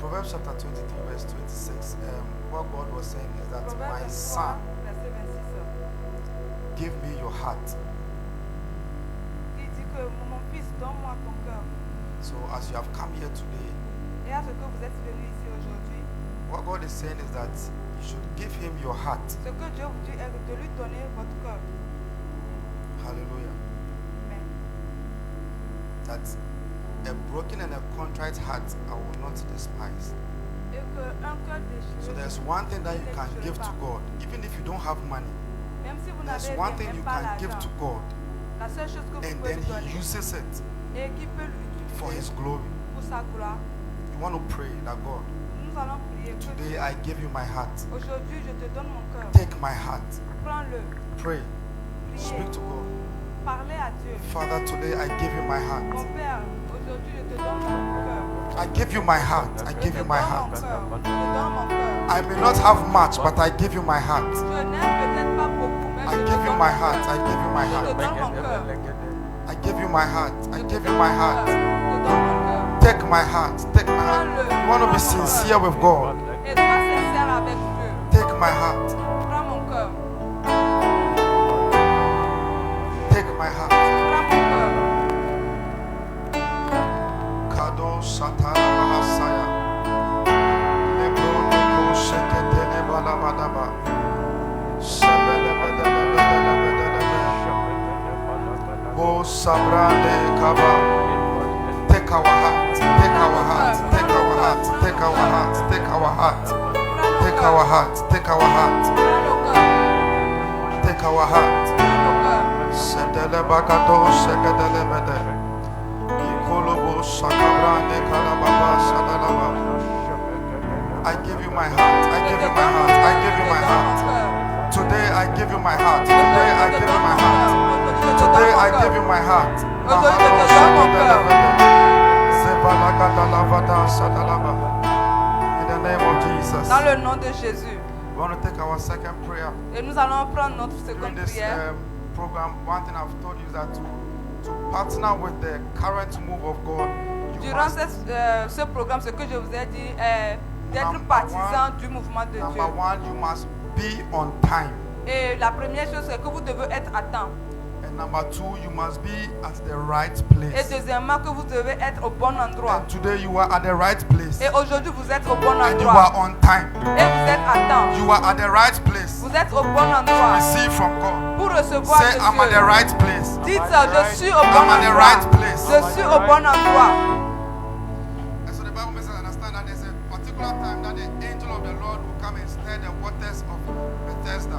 Proverbs chapter 23 verse 26, what God was saying is that, my son, give me your heart. Il dit que mon fils, donne-moi ton cœur. So as you have come here today, Et à ce que vous êtes venu ici aujourd'hui, what God is saying is that you should give him your heart. ce que Dieu vous dit est de lui donner votre cœur. Hallelujah. Amen. That a broken and a contrite heart I will not despise. Et que un cœur déchiré. So there's one thing that you can give to God, even if you don't have money. Même si vous There's n'avez one thing même you pas can give l'argent, to God, la seule chose que vous and pouvez then lui donner he uses it et qui peut for his l'utiliser glory. pour sa gloire, You want to pray that, God, nous allons prier que today I give you my heart. aujourd'hui je te donne mon cœur. Take my heart. Prends-le, Pray. priez, Speak to God. parlez à Dieu. Father, today I give you my heart. Mon Père, aujourd'hui je te donne mon cœur. I give you my heart. I Je give te you my donne mon heart. cœur. Je te donne mon cœur. I may not have much, but I give you my heart. Je n'aime peut-être pas beaucoup, mais I je te give you donne my mon heart. cœur. I give you my Je te heart. donne mon cœur. I give you my heart. I Je te give you donne my mon heart. cœur. Je te donne mon cœur. Take my heart. Take my heart. Prends-le. You want to be Prends mon cœur. sincere with God. Et sois sincère avec Dieu. Take my heart. Prends mon cœur. Take my heart. Prends mon cœur. Kado Satara Mahasaya. Lebro Neko Sheketele Balabadaba. Sebele Bedele Bedele Bedele Bedele. Bo Sabrande Kaba. Take our heart. Take our heart. Take our heart. Take our heart. Take our heart. Take our heart. Take our heart. Prends mon cœur. Take our heart. Prends mon cœur. Sedele Bakato Sheketele Bedele. Ikolobo Sakabrande Kalababa Sadalaba. I give you my heart. I give you my heart. I give you my heart. Today I give you my heart. Today I give you my heart. Today I give you my heart. In the name of Jesus. Dans le nom de Jésus. We want to take our second prayer. Et nous allons prendre notre During seconde this prière. program, one thing I've told you is that to partner with the current move of God, you Durant must, ce programme, ce que je vous ai dit est d'être Number partisan du mouvement de Dieu. number one, you must be on time. Et la première chose, c'est que vous devez être à temps. And number two, you must be at the right Et place. deuxièmement, que vous devez être au bon endroit. And today you are at the right place. Et aujourd'hui, vous êtes au bon And you endroit. are on time. Et vous êtes à temps. You are at the right place. Vous êtes au bon endroit Receive from God. pour recevoir Say, de I'm at the Dieu. right place. Dites, je suis au bon I'm at the endroit. right place. Je suis au bon endroit. And so the Bible makes us understand that there's a particular time that the angel of the Lord will come and stir the waters of Bethesda.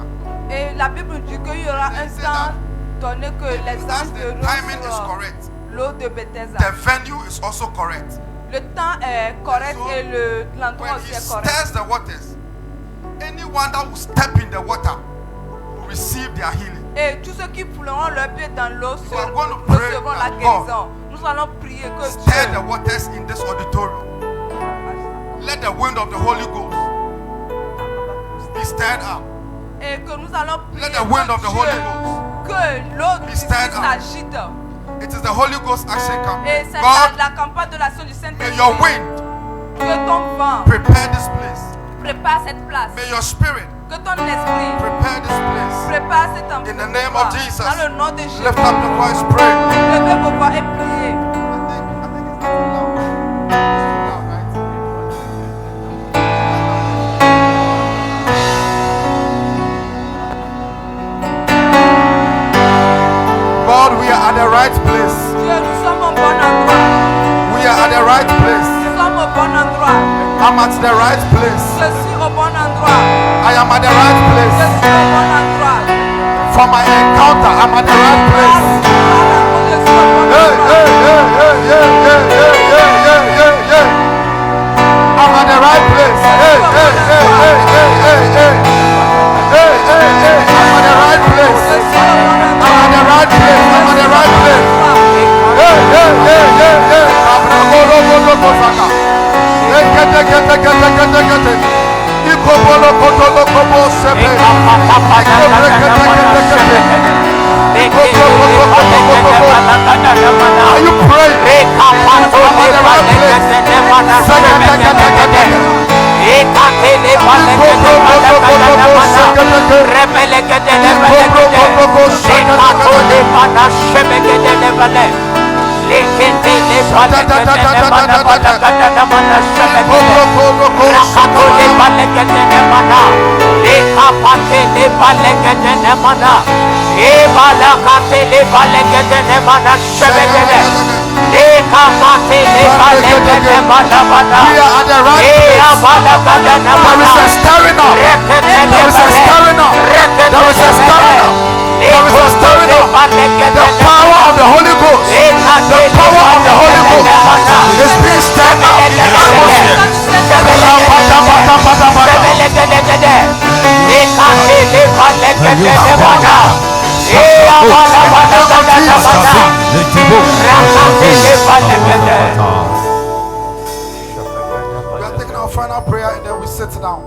Et la Bible dit qu'il y aura un temps donné que les That's anges the de timing is sur correct. l'eau de Bethesda. The venue is also correct. Le temps est correct So, et l'endroit When aussi he est correct. stirs the waters, anyone that will step in the water will receive their healing. Et tous ceux qui fouleront leurs pieds dans l'eau You are going to pray recevront la that guérison. Nous allons prier que Stir the Dieu waters in this auditorium. Let the wind of the Holy Ghost be stirred up. et que nous allons prier Let the wind of the Holy que Ghost. que l'eau be du stirred up. s'agite. It is the Holy Ghost action Et campaign. c'est God, la campagne de l'action du may Saint-Esprit. your wind Que ton vent prepare this place. prépare cette place. May your spirit Que ton esprit prepare this place. prépare cet endroit. In the name of Jesus. Dans le nom de Jésus. Lift up your voice, pray. Levez vos voix et priez. I think it's too loud. It's too loud, right? God, we are at the right place. Dieu, nous sommes au bon endroit. We are at the right place. Nous sommes au bon endroit. I'm at the right place. Je suis au bon endroit. I am at the right Je place. suis au bon endroit. For my encounter, I'm at the right place. Je suis au bon Hey, endroit. hey, hey, hey, hey, hey, hey, hey, hey, hey, hey. I'm at the right place. Hey, hey, hey, hey, hey, hey, hey. Hey, hey, hey, I'm at the right place. Je suis au bon endroit. I'm at the right place. I'm at the right place. Hey, hey, hey, hey, hey. Abraholo bodo kosaka. Hey, kete, kete, kete, kete, kete. Ikobolo kotolo kobo sebe. Ikobre, kete, kete, kete. Are you praying? I'm at the right place.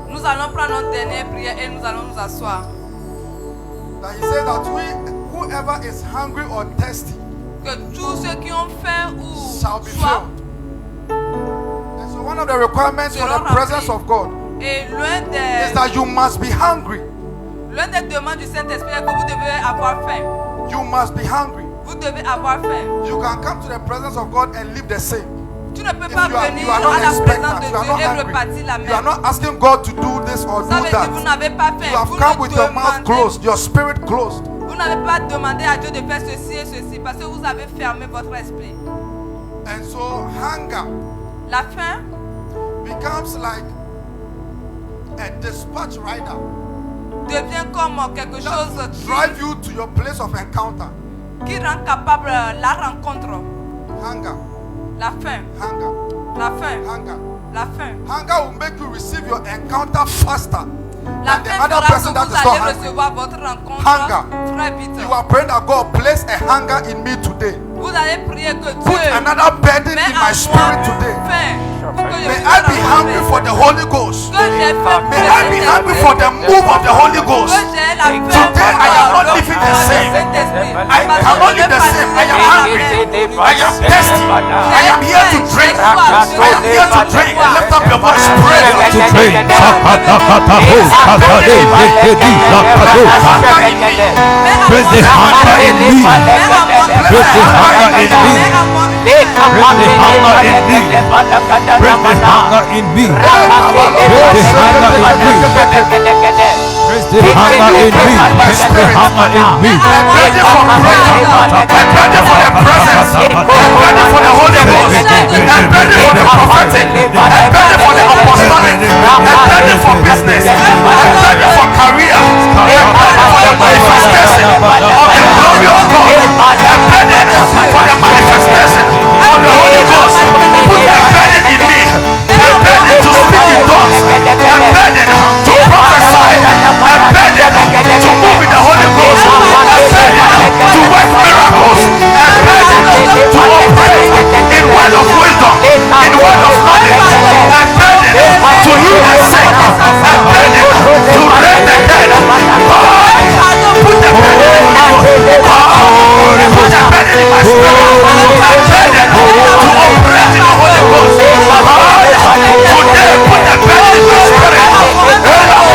Nous allons prendre notre dernière prière et nous allons nous asseoir. That he said that whoever is hungry or thirsty Que tous ceux qui ont faim ou shall be soif, filled. And so one of the requirements for the presence of God et l'un is that you must be hungry. des demandes du Saint-Esprit est que vous devez avoir faim. You must be hungry. Vous devez avoir faim. You can come to the presence of God and live the same. Tu ne peux If pas you are venir not à la expectant, présence de you are Dieu not et hungry. repartir la You are même. not asking God to do this or Ça do veut dire que vous that. n'avez pas You faim. have Vous come ne with your mouth demandez- closed, your spirit closed. Vous n'avez pas demandé à Dieu de faire ceci et ceci parce que vous avez fermé votre esprit. And so hunger La faim becomes like a dispatch rider devient comme quelque chose that drive you to your place of encounter. qui rend capable la rencontre. Hunger, La faim, hunger, la faim, hunger. la faim. Hunger will make you receive your encounter faster La than the faim other fera que person that vous is not allez hungry. recevoir votre rencontre Hunger. très vite. You are praying that God place a hunger in me today. Vous allez prier que Put Dieu another burden met in en my spirit moi today. faim pour que je May puisse I be rencontrer. hungry for the Holy Ghost. Que j'ai faim pour May le I be hungry for the move of the Holy Ghost. Que j'ai la faim Today I am not living the same. I cannot live the same. I am hungry. I am thirsty. I am here to drink. I am here to drink. Lift up your voice. Pray. To drink. Sakatakaho, katade, lekedi, lakadoka. Bring the hunger in me. Bring the hunger in me. Bring the hunger in me. Bring the hunger in me. Bring the hunger in me. Bring the hunger in me. Bring the hunger in me. I'm ready for prayer. I'm ready for the presence. I'm ready for the Holy Ghost. I'm ready for the prophetic. I'm ready for the apostolic. I'm ready for business. I'm ready for career. I'm ready for the manifestation of the glory of God. I'm ready for the manifestation of the Holy Ghost. Put a burden in me. A burden to speak in tongues. A burden to prophesy. A burden to move in the Holy Ghost. A burden to work miracles. A burden to operate in word of wisdom, in word of knowledge. A burden to heal the sick. A burden to raise the dead. Put the burden in me. Put the burden in my spirit. A burden to operate in the Holy Ghost. Today, put the burden in my spirit.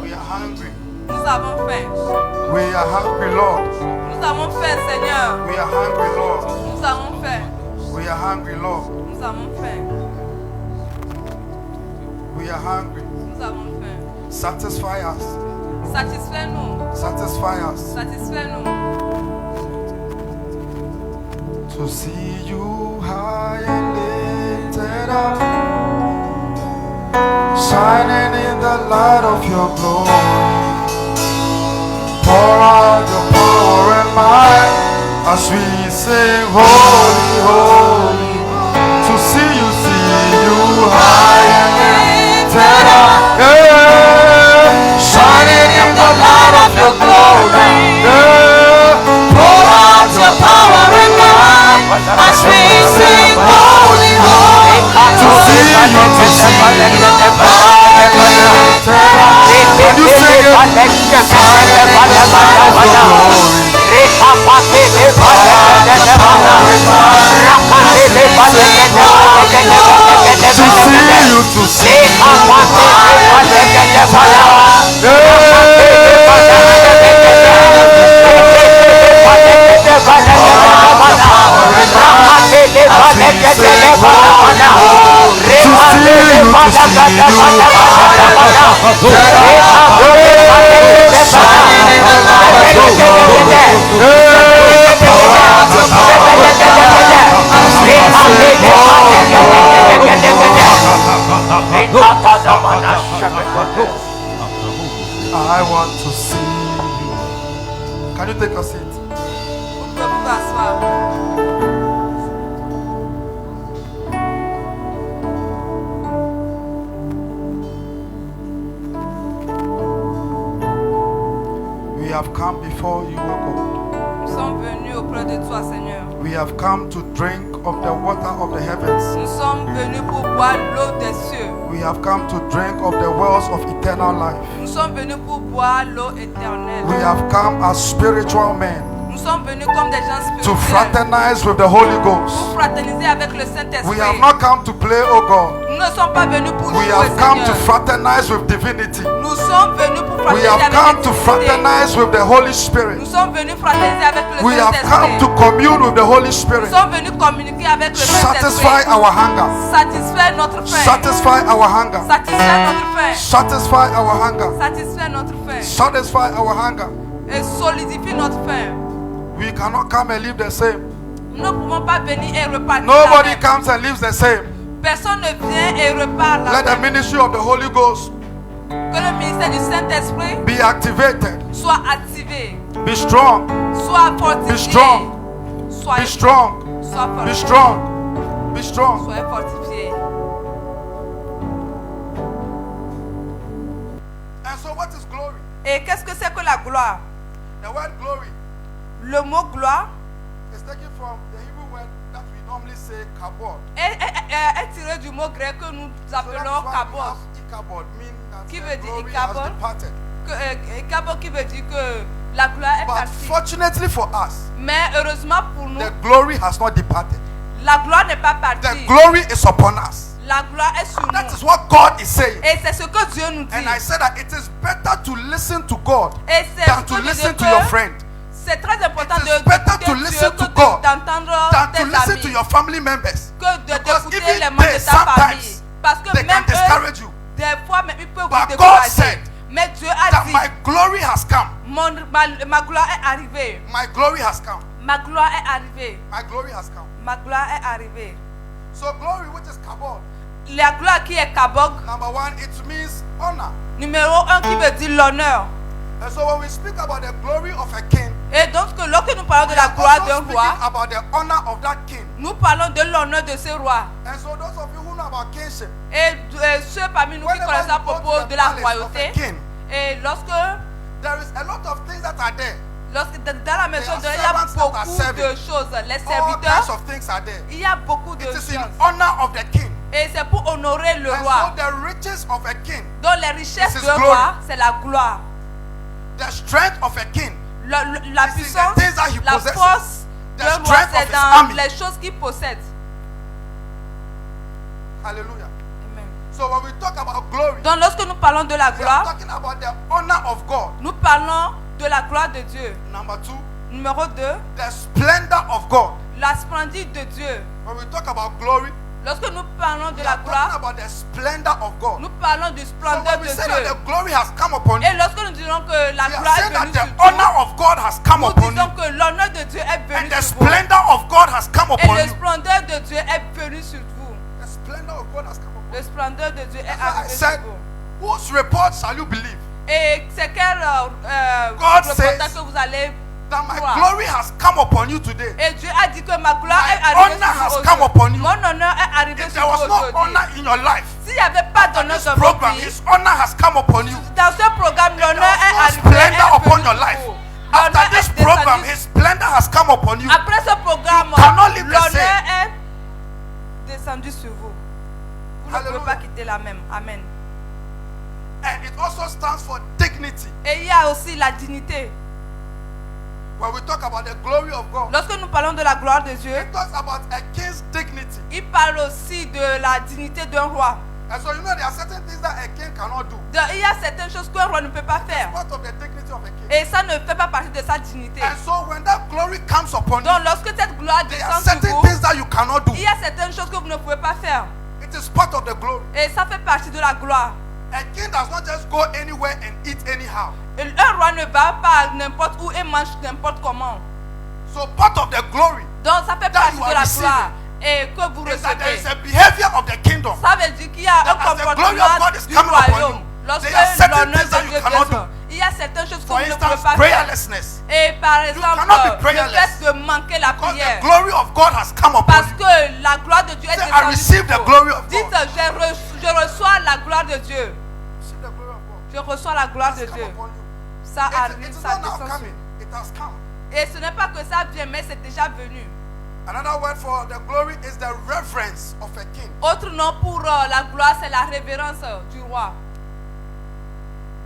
We are hungry. Nous avons faim. We are hungry, Lord. Nous avons faim, Seigneur. We are hungry, Lord. Nous avons faim. We are hungry, Lord. Nous avons faim. We are hungry. Nous avons faim. Satisfy us. Satisfais-nous. Satisfy us. Satisfais-nous. To see you high and lifted up, shining in the light of your glory. Pour out your power and might as we sing holy, holy. To see you high and lifted up, yeah. Shining in the light of your glory. Yeah. Pour out your power and might as we sing holy, holy. To see you, to see you. Can you sing it? To see you, I want to see you. Can you take a seat? Vous pouvez vous asseoir. We have come before you, O God. Nous sommes venus auprès de toi, Seigneur. We have come to drink of the water of the heavens. Nous sommes venus pour boire l'eau des cieux. We have come to drink of the wells of eternal life. Nous sommes venus pour boire l'eau éternelle. We have come as spiritual men Nous sommes venus comme des gens to spirituels fraternize with the Holy Ghost. pour fraterniser avec le We Saint-Esprit. have not come to play, oh God. Nous ne sommes pas venus pour We jouer, have come to Seigneur. fraternize with divinity. Nous sommes venus pour We fraterniser have avec come la to divinité. fraternize with the Holy Nous Spirit. sommes venus fraterniser avec le We have come Saint-Esprit. to commune with the Holy Nous Spirit. sommes venus communiquer avec le Satisfy Saint-Esprit. our hunger. Satisfaire notre faim. Satisfy our hunger. Satisfaire notre faim. Satisfy our hunger. Satisfaire notre faim. Satisfy our hunger. Et solidifie notre faim. We cannot come and live the same. Nous ne pouvons pas venir et repartir. Nobody la même. comes and lives the same. Personne ne vient et repart la Let the même. ministry of the Holy Ghost Que le ministère du Saint-Esprit be activated. soit activé, Be strong. soit fortifié. Be strong. Soyez, Be strong. sois Be fortifié. strong. Be strong. Soyez fortifié. And so, what is glory? Et qu'est-ce que c'est que la gloire? The word glory Le mot gloire is taken from the Hebrew word that we normally say kabod. est tiré du mot grec que nous So that appelons is why we kabod. have ikabod, mean that Qui the veut dire glory ikabod? has departed. Kabod qui veut dire que la gloire est But partie. fortunately for us, Mais heureusement pour nous, the glory has not departed. la gloire n'est pas The partie. glory is upon us. La gloire est sur That nous. is what God is saying. Et c'est ce que Dieu nous dit. And I said that it is better to listen to God Et c'est than ce to que je listen dis to que your friend, c'est très important It is de better d'écouter to Dieu listen que to God d'entendre than to tes listen amis, to your family members. que de Because d'écouter even les membres they de ta famille. sometimes Parce que they même can discourage eux, you. des fois, même ils peuvent vous But God décourager. said Mais Dieu a that dit, my glory has come. ma gloire est arrivée. My glory has come. Ma gloire est arrivée. My glory has come. Ma gloire est arrivée. So glory, which is kabod, La gloire qui est kabog, number one, it means honor. numéro 1 qui veut dire l'honneur. And so when we speak about the glory of a king, Et donc, lorsque nous parlons de we la are gloire also d'un speaking roi, about the honor of that king. nous parlons de l'honneur de ce roi. And so those of you who know about kingship, Et ceux parmi nous qui whenever connaissent à you go to propos the de la palace of a royauté, king, et lorsque there is a lot of things that are there. dans la maison There are de Dieu, il y a servants that are beaucoup serving. de choses. Les All kinds serviteurs, of things are there. il y a beaucoup de It is in choses. honor of the king. Et c'est pour honorer le And so roi. the riches of a king, Donc les richesses This is du glory. roi, c'est la gloire. the strength of a king, La This is the puissance, things that he la possesses. force The d'un roi, strength of c'est his dans army. les choses qu'il possède. hallelujah. Amen. So when we talk about glory, Donc lorsque nous parlons de la we are gloire, talking about the honor of God. nous parlons de la gloire de Dieu. Number two, Numéro 2, the splendor of God. la splendide de Dieu. When we talk about glory, Lorsque nous parlons de we la are talking gloire, about the splendor of God. nous parlons du So splendeur when de we say that Dieu. the glory has come upon you, Et lorsque nous disons que la we are gloire saying est that venue the sur toi, honor of God has come nous upon you, disons que l'honneur de Dieu est and venu the sur vous. splendor of God has come Et upon le you. splendeur de Dieu est venu sur vous. The splendor of God has come upon Le you. splendeur de Dieu est That's why I arrivé said, sur vous. whose report shall you believe? Et c'est quel God reportage says que vous allez That my croire. glory has come upon you today. Et Dieu a dit que ma gloire My est arrivée honor has sur come vous upon you. aujourd'hui. Mon honneur est arrivé If sur there vous was no aujourd'hui. honor in your life, S'il n'y avait pas d'honneur this dans votre program, vie, His honor has come upon you. dans ce programme, If there l'honneur est was no arrivé. splendor est upon venu your sur life, vous. after L'honneur this est program, descendu. His splendor has come upon you. Après ce programme, cannot live the l'honneur same. est descendu sur vous. Vous ne pouvez Alléluia. pas quitter la même. Amen. And it also stands for dignity. Et il y a aussi la dignité. When we talk about the glory of God, Lorsque nous parlons de la gloire de Dieu, it talks about a king's dignity. il parle aussi de la dignité d'un roi. And so you know there are certain things that a king cannot do. Il y a certaines choses qu'un roi ne peut pas faire. Part of the dignity of a king. Et ça ne fait pas partie de sa dignité. And so when that glory comes upon you, Donc lorsque cette gloire there are descend sur certain vous, things that you cannot do. il y a certaines choses que vous ne pouvez pas faire. It is part of the glory. Et ça fait partie de la gloire. A king does not just go anywhere and eat anyhow. Un roi ne va pas n'importe où et mange n'importe comment. So part of the glory Donc ça fait that partie you de are la receiving gloire. Et que vous is that there is recevez. a behavior of the kingdom. Ça veut dire qu'il y a un That as the glory of comportement God is du coming upon royaume. you, Lorsque there are certain l'honneur things that de you Dieu cannot descend, do. il y a certaines choses que For vous ne pouvez instance, pas faire. prayerlessness. Et par exemple, cannot be le prayerless. fait de manquer la Because the prière. glory of God has come upon Parce you. que la gloire de Dieu est Say, I descendue receive sur the vous. glory of Dites, God. je reçois la gloire de Dieu. Receive the glory of God. Je reçois la gloire de It's come Dieu. upon you. Ça It arrive, is ça not now descend sur coming. vous. It has come. Et ce n'est pas que ça vient, mais c'est déjà venu. Another word for the glory is the reverence of a king. Autre nom pour la gloire, c'est la révérence du roi.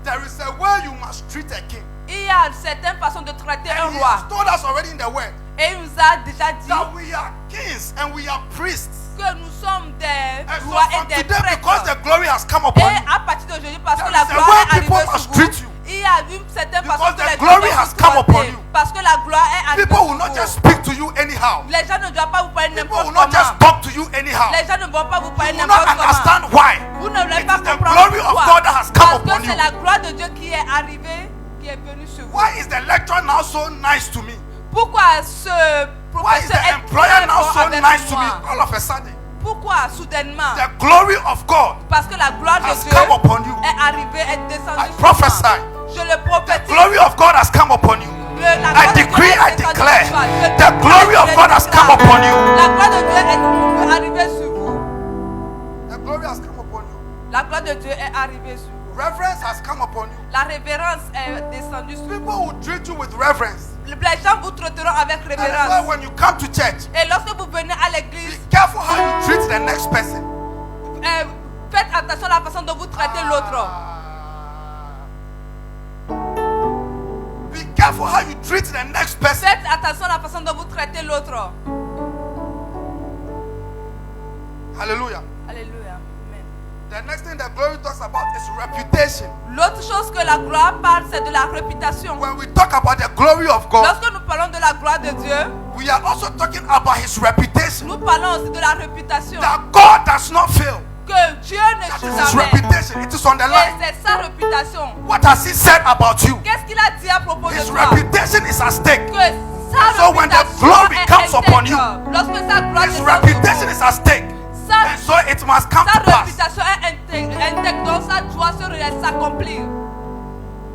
There is a way you must treat a king. Il y a certaines façons de traiter un And he roi. has told us already in the word Et il nous a déjà dit that we are kings and we are priests. que nous sommes des And so rois et from des today, because the prêtres. glory has come upon Et you, à partir d'aujourd'hui, parce que there la is a gloire way est people arrivée must sur treat vous, you. il y a une certaine Because façon que the les glory gens has vont come vous upon traiter. you. Parce que la gloire est arrivée people sur will not vous. just speak to you anyhow. Les gens ne doivent pas vous parler People n'importe will not just comment. talk to you anyhow. Les gens ne vont pas vous parler You will not n'importe comment. understand why. Vous ne voulez It pas is the comprendre glory of pourquoi. God that has come Parce upon que you. c'est la gloire de Dieu qui est arrivée, qui est venue sur vous. Why is the lecturer now so nice to me? Pourquoi ce Why is professeur the est employer très now bon so avec nice to me moi? all of a sudden? Pourquoi soudainement? The glory of God Parce que la gloire de has Dieu come upon you. est arrivée, est descendue I sur prophesy. moi. Je le The prophétise. glory of God has come upon you. La I gloire de Dieu decree, est I descendue declare, sur toi. Je the déclare, glory je of God has déclare. come upon you. La gloire de Dieu est arrivée sur vous. The glory has come upon you. La gloire de Dieu est arrivée sur vous. Reverence has come upon you. La révérence est descendue sur People vous. will treat you with reverence. Les gens vous traiteront avec That is why révérence. when you come to church, Et lorsque vous venez à be l'église, careful how you treat the next person. faites attention à la façon dont vous traitez l'autre. Be careful how you treat the next person. Faites attention à la façon dont vous traitez l'autre. Hallelujah. Alléluia. Amen. The next thing the glory talks about is reputation. L'autre chose que la gloire parle, c'est de la réputation. When we talk about the glory of God, Lorsque nous parlons de la gloire de Dieu, we are also talking about His reputation. nous parlons aussi de la réputation. That God does not fail. Que Dieu ne That joue is His jamais. reputation. It is on the Et line. c'est sa réputation. What has He said about you? Qu'est-ce qu'il a dit à propos de His toi? reputation is at stake. Que sa So when the réputation glory est comes upon intègre. you, Lorsque sa gloire His descend sur reputation vous, is at stake. And so it must come sa to pass. réputation est intègre, donc ça doit s'accomplir.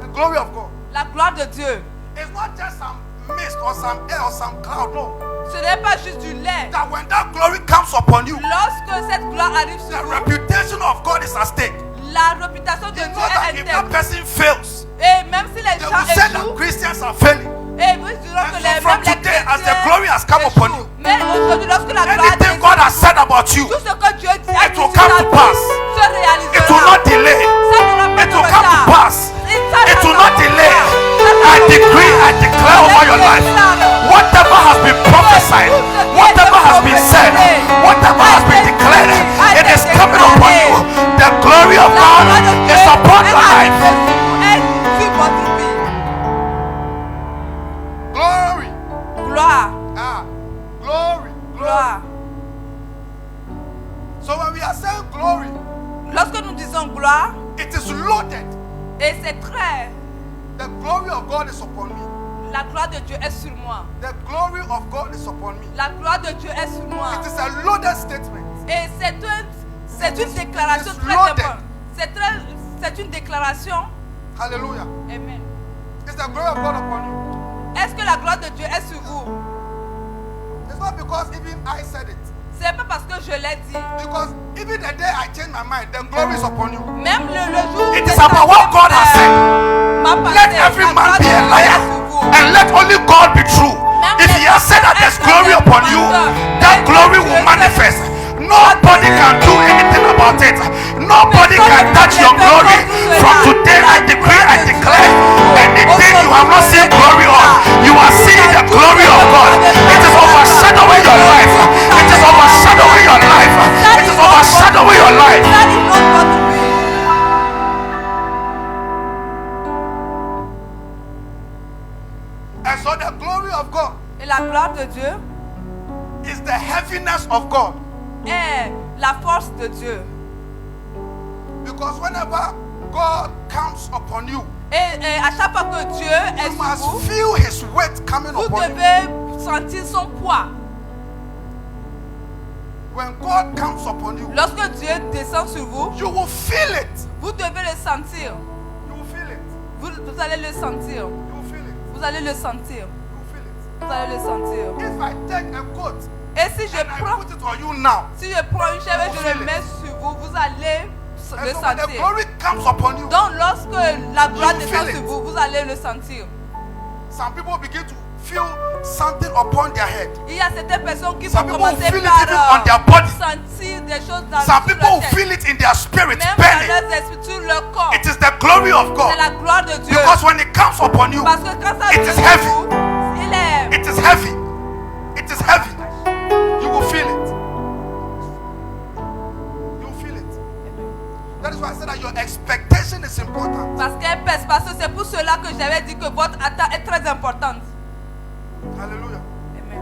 The glory of God. La gloire de Dieu. It's not just some mist or some air or some cloud. No. Ce n'est pas juste du lait. That when that glory comes upon you, Lorsque cette gloire arrive the sur vous, reputation of God is at stake. la réputation de You Dieu know that est if that intègre. person fails, Et même si les they gens will say that échouent, Christians are failing. et vous diront And que so les from mêmes les today, as the chrétiens glory has come upon échouent. you, Mais aujourd'hui, lorsque la gloire anything descend, God has said about you, tout ce que Dieu dit à It will Jésus come a to dit pass. se réalisera. it will not delay. Ça n'aura pas It de will come to retard. pass. Ça It will n'aura not pas de delay. retard. I decree, I declare over your life, whatever has been prophesied, whatever has been said, whatever has been declared, it is coming upon you. The glory of God is upon your life. Glory. Gloire, Glory. gloire. So when we are saying glory, Lorsque nous disons gloire, it is loaded. et c'est très, The glory of God is upon me. la gloire de Dieu est sur moi. The glory of God is upon me. La gloire de Dieu est sur moi. It is a loaded statement. Et c'est une déclaration It's très loaded. importante. C'est une déclaration. Hallelujah. Amen. It's the glory of God upon you. Est-ce que la gloire de Dieu est sur vous? It's not because even I said it. C'est pas parce que je l'ai dit. Because even the day I changed my mind, the glory is upon you. Même le jour où It j'ai is about what God has said. ma pensée, Let every la man gloire be de a Dieu liar, est sur vous. and let only God be true. If He has said that there's glory upon you, that glory will manifest. Nobody Nobody can do anything about it. Nobody can touch your glory. From today I decree, I declare, anything you have not seen glory on, you are seeing the glory of God. It is overshadowing your life. It is overshadowing your life. It is overshadowing your life. That is not what to be. And so the glory of God Et la gloire de Dieu is the heaviness of God. est la force de Dieu. Because whenever God comes upon you, Et à chaque fois que Dieu est you sur must vous, feel his weight coming vous upon you. devez sentir son poids. When God comes upon you, Lorsque Dieu descend sur vous, you will feel it. vous devez le sentir. You will feel it. Vous allez le sentir. You will feel it. Vous allez le sentir. You will feel it. Vous allez le sentir. If I take a coat Et si je and I prends, put it on you now, si je prends une chèvre et je Feel le it. mets sur vous, vous allez and le so when the sentir. glory comes upon you, Donc lorsque la gloire You descend feel sur it. vous, vous allez le sentir. some people begin to feel something upon their head. Il y a certaines personnes qui Some vont people commencer feel it even on their par body. sentir des choses dans Some sur people leur will tête. feel it in their spirit, Même dans burning. leurs esprits, sur leur corps. It is the glory of C'est God. la gloire de Dieu. Because when it comes upon you, Parce que quand ça it vient is sur heavy. vous, il est... it is heavy. It is heavy. You will feel it. You will feel it. That is why I said that your expectation is important. Parce qu'elle pèse. Parce que c'est pour cela que j'avais dit que votre attente est très importante. Hallelujah. Amen.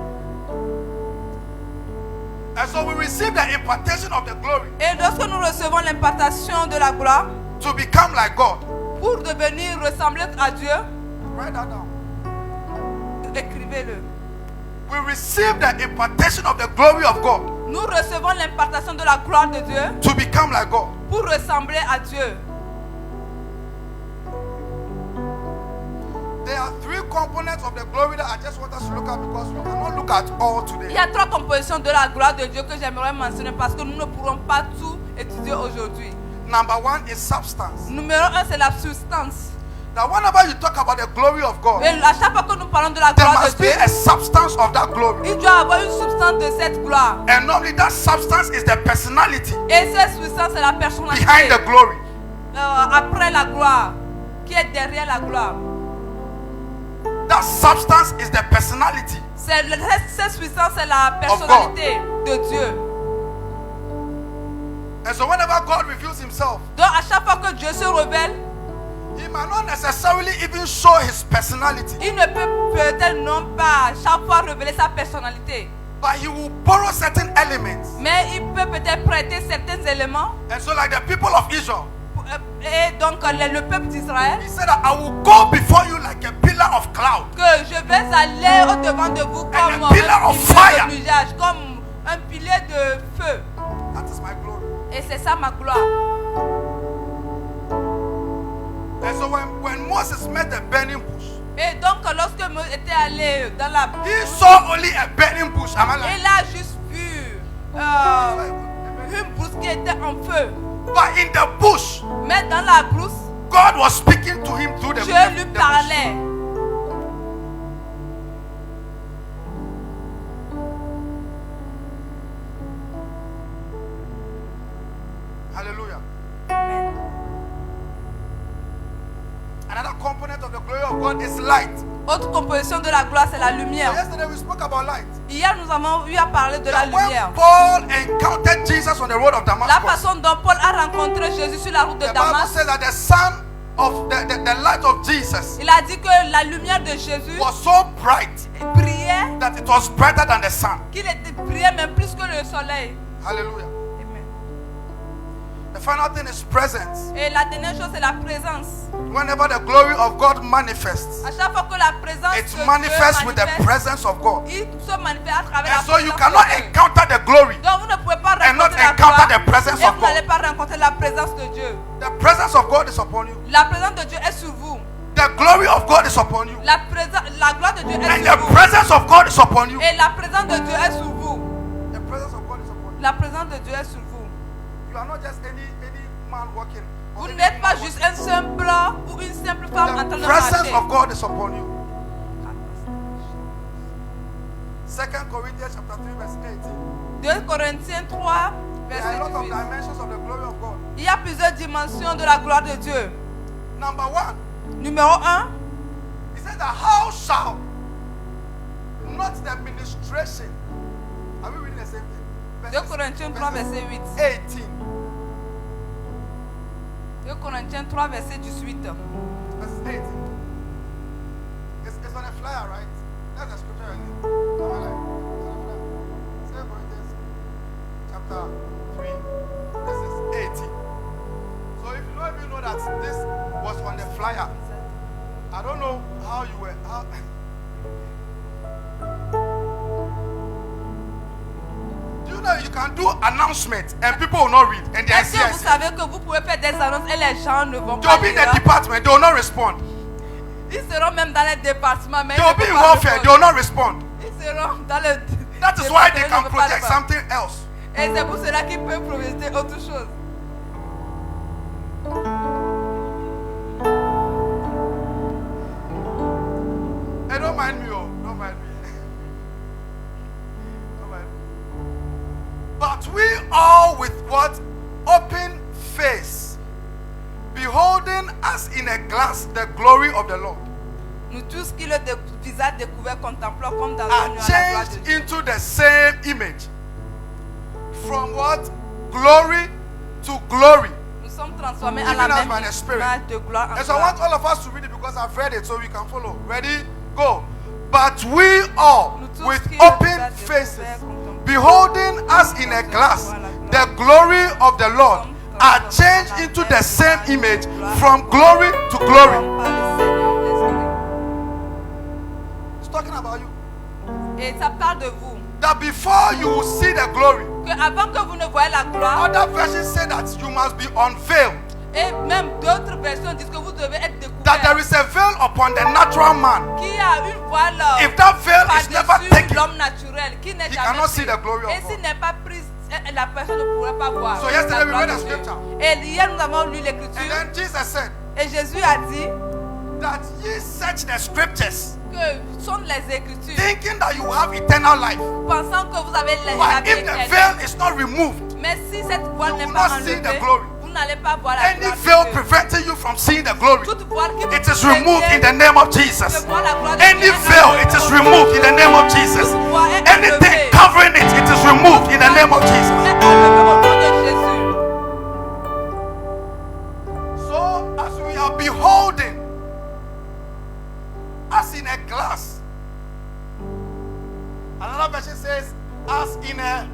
And so we receive the impartation of the glory Et lorsque nous recevons l'impartation de la gloire, to become like God. pour devenir ressembler à Dieu, Write that down. écrivez-le. We receive the impartation of the glory of God Nous recevons l'impartation de la gloire de Dieu to become like God. pour ressembler à Dieu. There are three components of the glory that I just want us to look at because we cannot look at all Il today. y a trois compositions de la gloire de Dieu que j'aimerais mentionner parce que nous ne pourrons pas tout étudier aujourd'hui. Number one is substance. Numéro un, c'est la substance. Now, whenever you talk about the glory of God, Et à chaque fois que nous parlons de la there gloire de must be Dieu, a substance of that glory. il doit y avoir une substance de cette gloire. And normally that substance is the personality Et cette substance, c'est la personnalité. behind the glory. Après la gloire, qui est derrière la gloire. That substance is the personality. Cette substance, c'est la personnalité de Dieu. And so whenever God reveals himself, Donc à chaque fois que Dieu se révèle, he might not necessarily even show his personality, il ne peut peut-être non pas à chaque fois révéler sa personnalité. but he will borrow certain elements. Mais il peut peut-être prêter certains éléments. And so like the people of Israel, Et donc le peuple d'Israël, he said that I will go before you like a pillar of cloud. que je vais aller au devant de vous comme a pillar of fire. de nuage, comme un pilier de feu. That is my glory. Et c'est ça ma gloire. And so when Moses met the burning bush, Et donc lorsque Moïse était allé dans la he saw only a burning bush. Am I lying? il a juste vu une brousse qui était en feu. But in the bush, Mais dans la brousse, God was speaking to him through the Dieu lui bush. parlait. Hallelujah. Another component of the glory of God is light. Autre composition de la gloire, c'est la So lumière. yesterday we spoke about light. Hier, nous avons eu à parler de la That when lumière. Paul encountered Jesus on the road of La Damascus, façon dont Paul a rencontré Jésus sur la route de the Bible Damas, says that the sun of the light of Jesus il a dit que la lumière de Jésus was so bright brillait, that it was brighter than the sun. qu'il était brillait même plus que le soleil. Hallelujah. Amen. The final thing is presence. Et la dernière chose, c'est la présence. Whenever the glory of God manifests, À chaque fois que la présence it de Dieu manifests with the manifeste, presence of God. il se manifeste à travers And la so you présence cannot de Dieu. encounter the glory Donc vous ne pouvez pas and not rencontrer la encounter gloire the presence et of vous n'allez God. pas rencontrer la présence de Dieu. The presence of God is upon you. La présence de Dieu est sur vous. The glory of God is upon you. La gloire de Dieu est And sur the vous. presence of God is upon you. Et la présence de Dieu est sur vous. The presence of God is upon you. La présence de Dieu est sur vous. You are not just any man walking. or Vous any n'êtes pas woman juste un simple ou une simple femme en train walking. de The presence marcher. of God is upon you. 2 Corinthians chapter 3 verse 18. 2 Corinthiens 3, There are a Verset lot of 18. dimensions of the glory of God. Il y a plusieurs dimensions de la gloire de Dieu. Number one, Numéro 1, he said that how shall not the administration. Are we reading the same thing? 2 Corinthiens 3, verset 8. 18. 2 Corinthiens 3, verset 18. Verses 18. It's on a flyer, right? That's the scripture. Am I right? It's on a flyer. 2 Corinthians chapter 3, verses 18. So if you don't even know that this was on the flyer, I don't know how you were. Do you know you can do announcements and people will not read and they are Est-ce que vous CIC. savez que vous pouvez faire des annonces et les gens ne vont They pas will be in the lire? department, they will not respond. Ils seront même dans les départements, mais They ils will ne be in vont pas warfare, they will répondre. not respond. Ils seront dans le That is why they département, ils can ne vont pas project répondre. something else. Et c'est pour cela qu'ils peuvent projeter autre chose. Hey, don't mind me, oh, don't mind me. Don't mind me. But we all with what? Open face, beholding as in a glass the glory of the Lord, Nous tous qui le visage découvert contemplons comme dans un are miroir la gloire de changed Dieu. into the same image. From what? Glory to glory. Nous sommes transformés à la Given us même by the Spirit. image de gloire en And so I want gloire. all of us to read it because I've read it so we can follow. Ready? Go. But we all, Nous tous with qui le open visage faces, découvert contemplons beholding us in a glass, the glory of the Lord, are changed into the same image from glory to glory. par le Seigneur, l'Esprit. It's talking about you. Et ça parle de vous. That before you will see the glory, Que avant que vous ne voyez la gloire, other versions say that you must be unveiled. et même d'autres versions disent que vous devez être That there découverts. is a veil upon the natural man. Qui a une voile If that veil is never par-dessus taken, l'homme naturel, qui n'est he jamais cannot see pris. the glory of Et God. s'il n'est pas pris, la personne ne pourrait pas voir. So yesterday la we gloire read de the Dieu. scripture. Et hier nous avons lu And l'écriture. then Jesus said Et Jésus a dit that ye search the scriptures, que sont les écritures, thinking that you have eternal life. pensant que vous avez la But vie if the éternelle. veil is not removed, Mais si cette voile you n'est will pas not see the enlevée, glory. vous n'allez pas voir la any gloire veil de Dieu. preventing you from seeing the glory, Toute voile qui vous it is removed in the prévient name of de Jesus. voir la gloire de Any Dieu est veil, it is enlevée. removed in the name of Jesus. Toute voile est Anything enlevée. covering it, it is removed in the name of Jesus. Est enlevée au nom de Jésus. So as we are beholding, as in a glass, another version says, as in a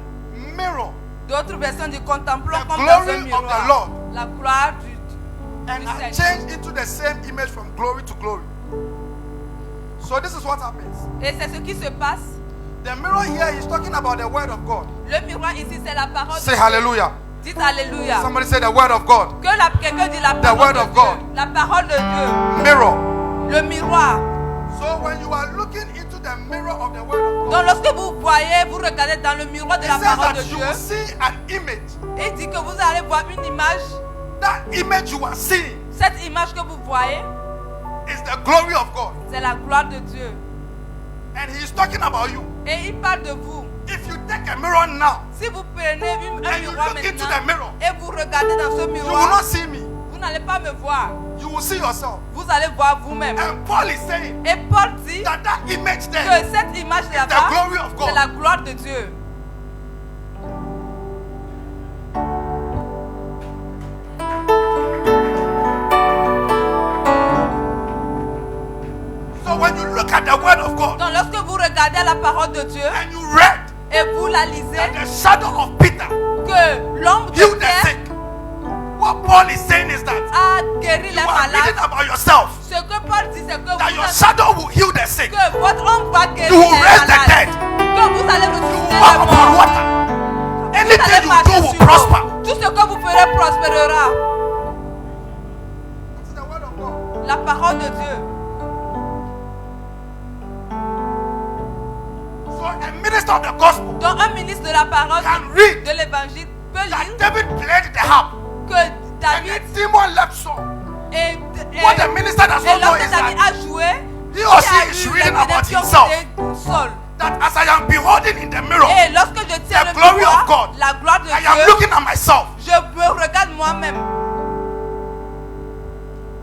mirror, D'autres versions disent contemplons The comme dans un glory of the miroir Lord. la gloire du and are Seigneur. changed into the same image from glory to glory. So this is what happens. Et c'est ce qui se passe. The mirror here is talking about the word of God. Le miroir ici, c'est la parole Say de Dieu. hallelujah. Dites Alléluia. Somebody say the word of God. Que quelqu'un dit la The parole word de of Dieu. God. La parole de Dieu. Mirror. Le miroir. So when you are looking into the mirror of the word of God, Donc lorsque vous voyez, vous regardez dans le miroir de it la says parole de that you Dieu, will see an image. il dit que vous allez voir une image. That image you are seeing Cette image que vous voyez, is the glory of God. c'est la gloire de Dieu. And he is talking about you. Et il parle de vous. If you take a mirror now Si vous prenez un and you miroir look into the maintenant mirror, et vous regardez dans ce you will miroir, not see me. vous n'allez pas me voir. You will see yourself. Vous allez voir vous-même. And Paul is saying Et Paul dit that that image que there cette image is the là-bas, glory of c'est la God. gloire de Dieu. So when you look at the word of God Donc lorsque vous regardez la parole de Dieu and you read et vous la that lisez, the shadow of Peter que l'ombre de healed the Pierre sick, what Paul is saying is that a guéri you les are reading malades. about yourself, Ce que Paul dit, c'est que, that your vous, shadow will heal the sick. que votre ombre va guérir You les will raise the malades. dead. Que vous allez You ressusciter will walk les upon morts. water. Vous Anything allez you marcher do will sur l'eau. prosper. Tout ce que vous ferez prospérera. That's the word of God. La parole de Dieu. So a minister of the gospel Donc un ministre de la parole can read de l'évangile peut that lire David played the harp que and David the demon left Saul. et What the minister does not know lorsque is David that a joué, he or il a she is eu reading la about rédemption himself. de Saul. that as I am beholding in the mirror, Et lorsque je tiens the le glory miroir, of God, la gloire de I am Dieu, looking at myself. je me regarde moi-même.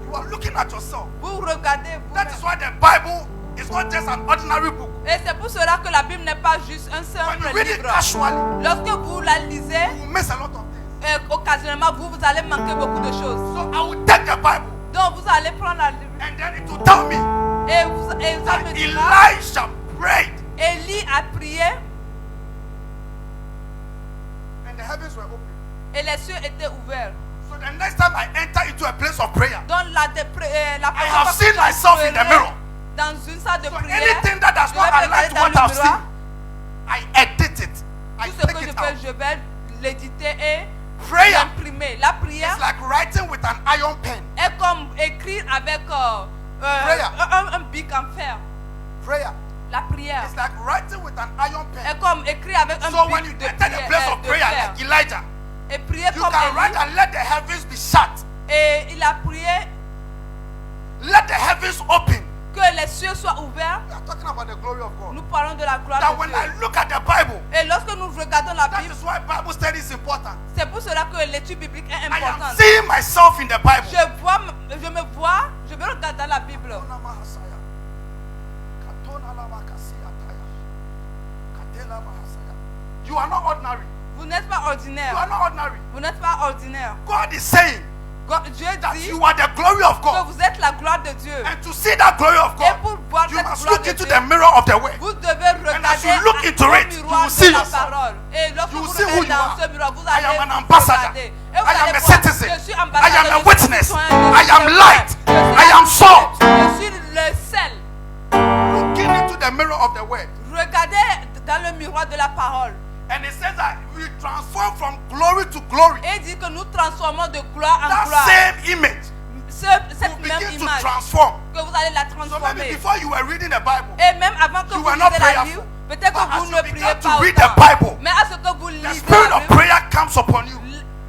You are looking at yourself. Vous regardez That vous-même. is why the Bible is not just an ordinary book. Et c'est pour cela que la Bible n'est pas juste un When simple you read it livre. casually, Lorsque vous la lisez, you miss a lot of things. occasionnellement, vous allez manquer beaucoup de choses. So I will take the Bible Donc vous allez prendre la Bible and then it will tell me et ça that me dira, Elijah prayed Élie a prié and the heavens were open. et les cieux étaient ouverts. So the next time I enter into a place of prayer, Donc la prochaine have fois seen que myself in the j'entrerai mirror. dans une salle de So prière, anything that does je not vais me align regarder to dans what le I've miroir. seen, I edit it. I Tout ce take que je it fais, out. je vais l'éditer et Prayer l'imprimer. La prière is like writing with an iron pen. est comme écrire avec Prayer. un bic en fer. Prayer La prière is like writing with an iron pen. est comme écrire avec un So when you bic de enter the place of prayer fer. like Elijah, Et prier you comme can write Élie. and let the heavens be shut. Et il a prié Let the heavens open. que les cieux soient ouverts. We are talking about the glory of God. Nous parlons de la gloire That de when Dieu. I look at the Bible, Et lorsque nous regardons la that Bible, is why Bible study is important. c'est pour cela que l'étude biblique est I am importante. seeing myself in the Bible. Je me vois, je me regarde dans la Bible. You are not ordinary. Vous n'êtes pas You are ordinaire. not ordinary. Vous n'êtes pas ordinaire. God is saying Dieu that dit you are the glory of que God. vous êtes la gloire de Dieu. And to see that glory of Et God, pour voir you cette must gloire look de into Dieu, the mirror of the Word. vous devez as you regarder look into au it, you miroir will see de la yourself. parole. Et lorsque You vous see who regardez you dans are. ce miroir, vous I allez am an ambassador. regarder. Et vous I am allez a voir, citizen. je suis I am ambassadeur, a je suis witness. citoyen, I je suis am light. je suis I am la salt. lumière, je suis le sel. Looking into the mirror of the Word. Regardez dans le miroir de la parole. And it says that we transform from glory to glory. Et il dit que nous transformons de gloire en That gloire. same image Cette will même begin to image transform. que vous allez la So maybe transformer. before you were reading the Bible, Et même avant que you vous were not lisez la prayerful. Bible, peut-être But que as vous you ne began priez to pas read the autant. Bible, Mais à ce que vous the lisez spirit la of Bible, prayer comes upon you.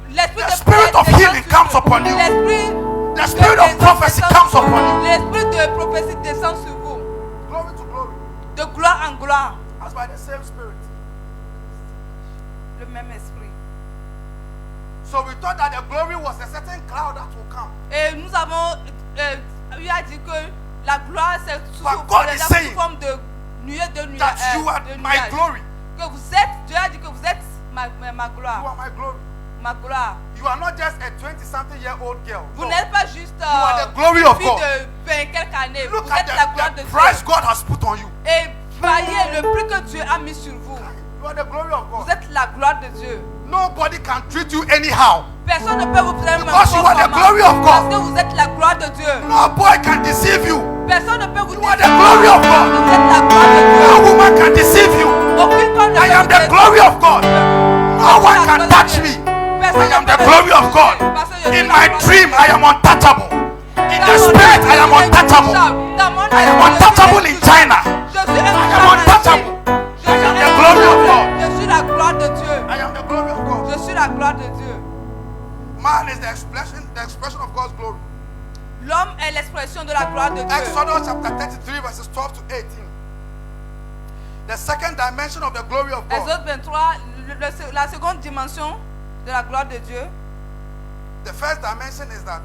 l'esprit the de spirit prière of descend healing sur comes vous. upon you. L'esprit The spirit of prophecy comes upon you. L'esprit de prophétie descend sur vous. Glory to glory. De gloire en gloire. As by the same spirit. Le même esprit. So we thought that the glory was a certain cloud that will come. Et nous avons lui a dit que la gloire c'est sous But God is saying forme de nuée That you are de my glory. Que vous êtes, Dieu a dit que vous êtes ma You gloire. are my glory. Ma gloire. You are not just a 20-something-year-old girl. Vous No. n'êtes pas juste are the glory of une fille God. de 20 quelques années. Look Vous at êtes la gloire de the price Dieu. God has put on you. Et voyez le prix que Dieu a mis sur vous. You are the glory of Vous God. êtes la gloire de Dieu. Nobody can treat you anyhow. Personne ne peut vous prendre Because you are the glory of God. parce que vous êtes la gloire de Dieu. No boy can deceive you. Personne ne peut vous You are the glory of God. Vous êtes la gloire de Dieu. No woman can deceive you. Aucune femme ne I peut am vous the détruire. glory of God. No one can touch me. Personne I ne am peut the me glory of toucher God. parce que je suis In la my gloire de dream, Dieu. I am untouchable. In the spirit, I am untouchable. Dans mon I am âme, untouchable in China. Je suis I am intouchable. untouchable. Je I suis am the glory of God. Je suis la gloire de Dieu. I am the glory of God. Je suis la gloire de Dieu. Man is the expression of God's glory. L'homme est l'expression de la gloire de Dieu. Exodus chapter 33 verses 12 to 18. The second dimension of the glory of God Exode 23, la seconde dimension de la gloire de Dieu. The first dimension is that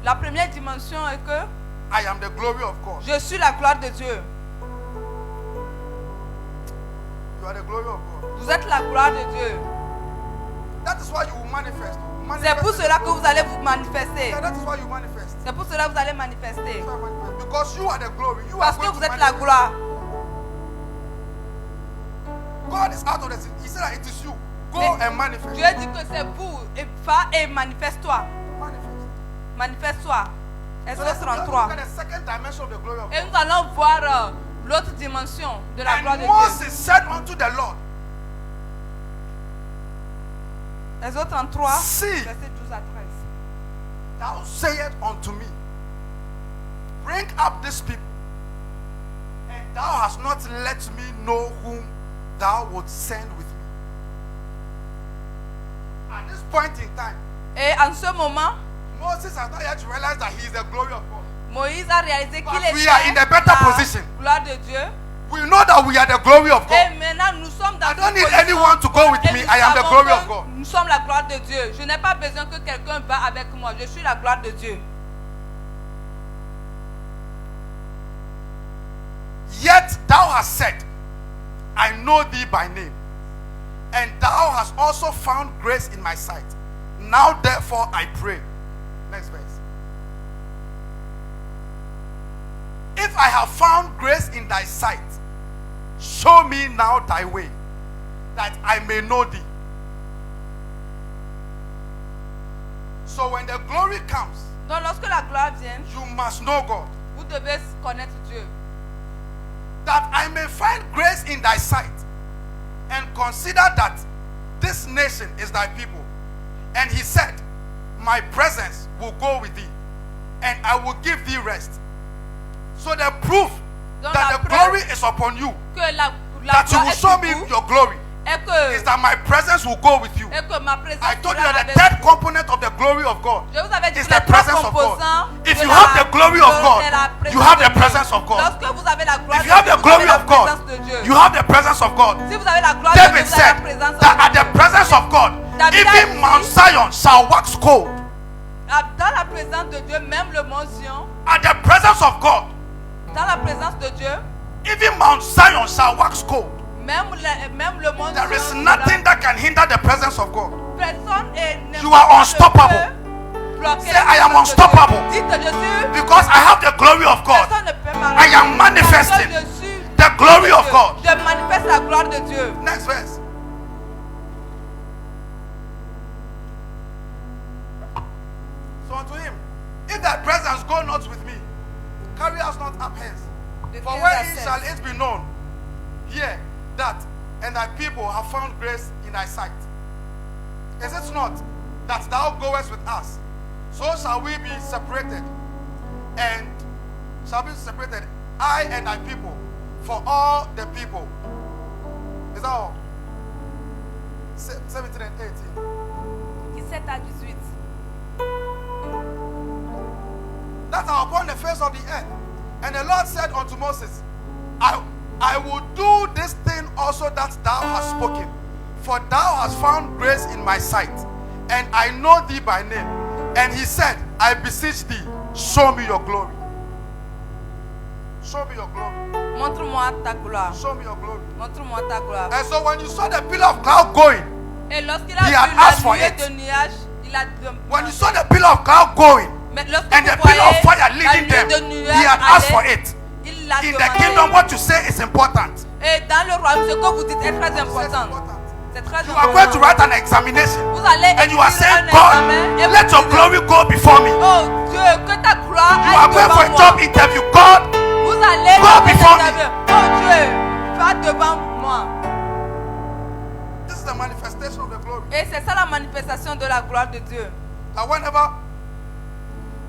La première dimension est que I am the glory of God. je suis la gloire de Dieu. You are the glory of God. Vous êtes la gloire de Dieu. That is why you will manifest. C'est pour cela que vous allez vous manifester. Yeah, that is why you manifest. C'est pour cela que vous allez manifester. That's why you manifest. Because you are the glory. You Parce are que going vous to êtes la manifest. gloire. God is out of the city. He said that it is you. Go Mais and manifest. Dieu dit que c'est vous. Et va et manifeste-toi. Manifest. Manifeste-toi. So Exode let's look 33. at the second dimension of the glory of Et God. nous allons voir l'autre dimension de la gloire de And Dieu. Moses said unto the Lord, Exode 33, See. verset 12 à 13. Thou sayest unto me, bring up this people, and thou hast not let me know whom thou wilt send with me. At this point in time, Et en ce moment, Moses has not yet realized that he is the glory of God. Moïse a réalisé But qu'il we était are in a better la position. gloire de Dieu. We know that we are the glory of God. Et maintenant, nous sommes dans I don't une need position anyone to go with et me. nous I am the savons glory que of God. Nous sommes la gloire de Dieu. Je n'ai pas besoin que quelqu'un va avec moi. Je suis la gloire de Dieu. Yet thou hast said, I know thee by name, and thou hast also found grace in my sight. Now therefore I pray. Next verse. If I have found grace in thy sight, show me now thy way, that I may know thee. So when the glory comes, Donc lorsque la gloire vient, you must know God. vous devez connaître Dieu. That I may find grace in thy sight, and consider that this nation is thy people. And he said, my presence will go with thee, and I will give thee rest. So the proof Donc that la the preuve glory is upon you, que la that you gloire will est show sur me vous, your glory, et que, is that my presence will go with you. et que ma présence I told you sera that the avec third vous. component of the glory of God Je vous avais dit is que les the trois presence of God. composants If de you la- have the glory of de God, la you présence have de the Dieu. presence of God. Lorsque vous avez la gloire If de you have Dieu, the vous avez glory la of God, présence de Dieu. you have the presence of God. Si vous avez la gloire de Dieu, David vous avez la said présence that de at the Dieu. presence of God, David a even dit- Mount Zion shall wax cold. Dans la présence de Dieu, même le mont Sion, At the presence of God, dans la présence de Dieu, even Mount Zion shall wax cold. même le mont There is Sion, nothing that can hinder the presence of God. personne et n'importe You are qui unstoppable. peut bloquer Say, la I am présence de Dieu. unstoppable. Dites que je suis, Because I have the glory of God. personne ne peut m'arrêter. I am manifesting Parce que je suis the glory of God. Je manifeste la gloire de Dieu. Next verse. So unto him, if thy presence go not with me, carry us not up hence. For wherein shall it be known here that and thy people have found grace in thy sight? Is it not that thou goest with us? So shall we be separated, and shall be separated, I and thy people, for all the people. Is that all? 17 and 18. 17 à 18. That are upon the face of the earth. And the Lord said unto Moses, I will do this thing also that thou hast spoken, for thou hast found grace in my sight, and I know thee by name. And he said, I beseech thee, show me your glory. Show me your glory. Montre-moi ta gloire. Show me your glory. Montre-moi ta gloire. And so when you saw the pillar of cloud going, Et lorsqu'il a He had vu asked for la nuée it. de nuages, il a when you saw the pillar of cloud going, Mais lorsque and the vous pillar of voyez fire la leading nuée them, de he nuages had asked for aller, it. il l'a In the demandé. kingdom, what you say is important. Et dans le royaume, ce que vous dites est très It's important. important. C'est très You are going to important. write an examination. Vous allez And you are écrire saying, un God, examen et let vous your dites, glory go before me. oh Dieu, que ta gloire You are aille going for a devant job moi. interview. God, Vous allez Go faire un before me. interview. Oh Dieu, va devant moi. this is the manifestation of the glory. Et c'est ça la manifestation de la gloire de Dieu. That whenever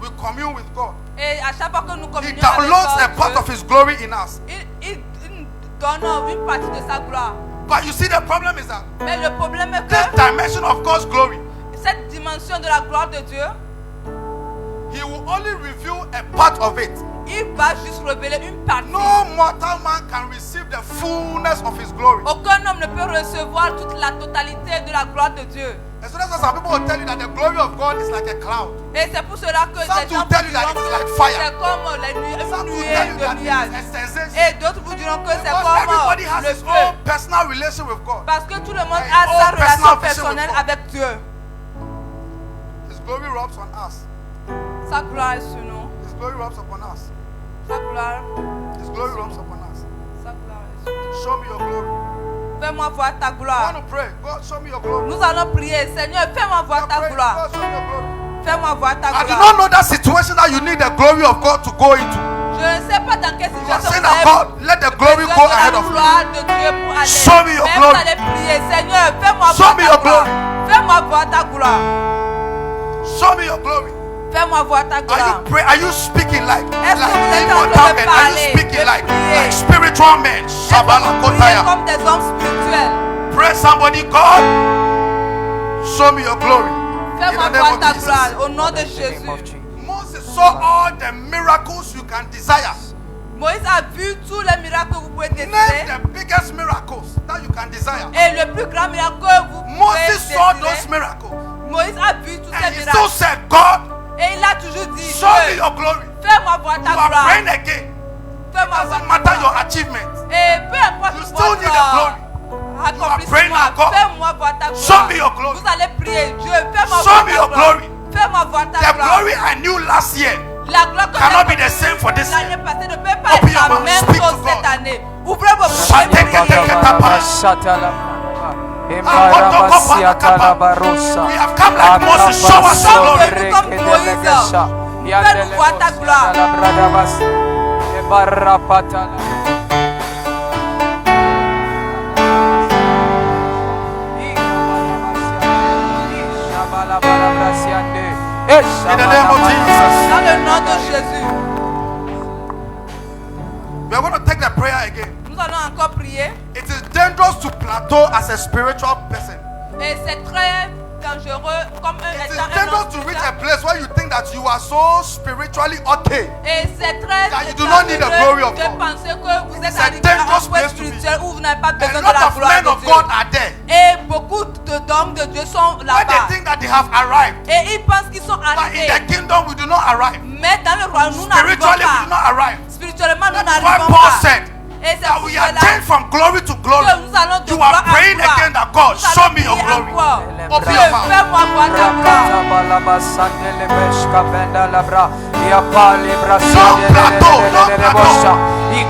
we commune with God, Et à chaque fois que nous He communions avec downloads a part Dieu, of His glory in us. il donne une partie de sa gloire. But you see, the problem is that Mais le problème est this que dimension of God's glory, cette dimension de la gloire de Dieu, He will only reveal a part of it. il va juste révéler une partie. No mortal man can receive the fullness of His glory. Aucun homme ne peut recevoir toute la totalité de la gloire de Dieu. And so that's why some people will tell you that the glory of God is like a cloud. Et c'est pour cela que Some des gens will tell you that diront it's que like fire. c'est comme une Some will tell nuée you de that nuages. it's a sensation. Et d'autres vous diront que c'est Because comme everybody has le his feu. own personal relation with God. Parce que tout le monde His a own sa personal relation vision with personnelle God. avec Dieu. His glory rubs on us. Sa gloire est sur nous. His glory rubs upon us. Sa gloire, His glory rubs upon us. sa gloire est sur nous. Show me your glory. Fais-moi voir ta I gloire. want to pray. God, show me your glory. Nous allons prier. Seigneur, fais-moi voir ta Pray, gloire. God, show me your glory. Fais-moi voir ta I do gloire. not know that situation that you need the glory of God to go into. Je ne sais pas dans quelle You are situation saying vous that avez God, let the glory besoin go de la ahead of me. gloire de Dieu pour aller. Show me your Mais glory. vous allez prier. Seigneur, fais-moi Show voir me ta your gloire. glory. Fais-moi voir ta gloire. Show me your glory. Fais-moi voir ta Are gloire. you pray? Are you speaking like Est-ce que vous êtes en immortal train de men? Are you parler, speaking de like prier? spiritual men? Priez Shabalakotaya. comme des hommes spirituels. Pray somebody, God, show me your glory. In Fais-moi the name voir of ta Jesus. gloire au nom de Jésus. Moses saw all the miracles you can desire. Moïse a vu tous les miracles que vous pouvez Name désirer. the biggest miracles that you can desire. Et le plus grand miracle que vous pouvez Moses saw those désirer. miracles. Moïse a vu tous And ces he still miracles. said, God, Et il a toujours dit, show me Dieu, your glory. fais-moi voir ta You are gloire. praying again. Fais-moi voir Doesn't ta matter your gloire. achievement. Et peu importe You still need the glory. accomplissement, praying now, God. fais-moi voir ta gloire. Show me your glory. Vous allez prier, Dieu, fais-moi Show voir me ta your gloire. glory. Fais-moi voir ta The gloire. glory I knew last year La gloire que cannot j'ai be the same for this l'année year. passée ne peut pas Open être your la mouth, même speak to chose cette God. année. Ouvrez vos bouches et Shate- priez. We have come like Moses, show us your glory. Fais-nous comme Moïse. Fais-nous voir ta gloire. In the name of Jesus. Dans le nom de Jésus, We are going to take the prayer again. nous allons encore prier. It is dangerous to plateau as a spiritual person. Et c'est très dangereux comme It is étant un dangerous homme to reach a spirituel. place where you think that you are so spiritually okay. Et c'est très That you do not need the glory of de God. penser que vous êtes It's a arrivé à un dangerous point place to be. spirituel où vous n'avez pas A besoin de lot la of gloire men de of Dieu. God are there. Et beaucoup d'hommes de Dieu sont When là-bas. they think that they have arrived. Et ils pensent qu'ils sont But in arrivés. the kingdom, we do not arrive. Mais dans le royaume, nous n'arrivons Spiritually, we do pas. not arrive. Spirituellement, nous That's why n'arrivons Paul pas. said Et c'est that pour we are cela changed from glory to glory. que nous allons de You gloire are à praying gloire. again that God, Nous allons show me your prier glory. encore. Open Dieu, your mouth. fais-moi voir ta gloire.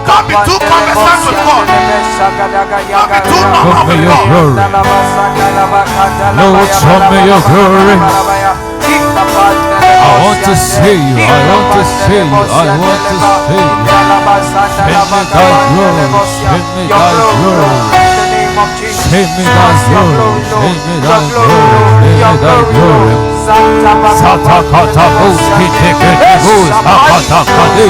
Don't be too conversant with God. Don't be too normal with your God. glory. Lord, show me your glory. I want to see you. I want to see you. I want to see you. Give me thy glory. Give me thy glory. Give me thy glory. Give me thy glory. Give me thy glory. Satakata buski tekete buz. Sakatakade.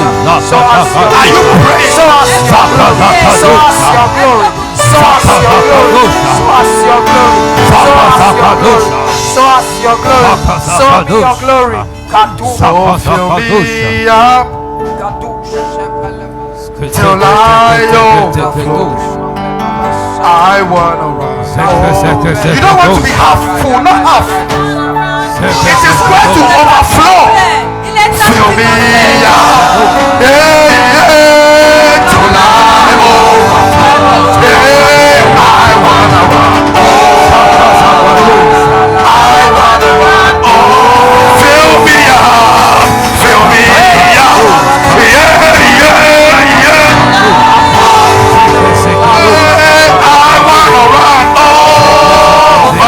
Satakade. Are you praying? Oh, fill me up till I overflow. I wanna run. You don't want to be half full, not half. It is going to overflow. Il est temps Fill de me up, yeah, till I overflow. Yeah, I wanna run. I wanna run. Oh, fill me up, fill me up. Yeah, yeah, yeah. I wanna run over.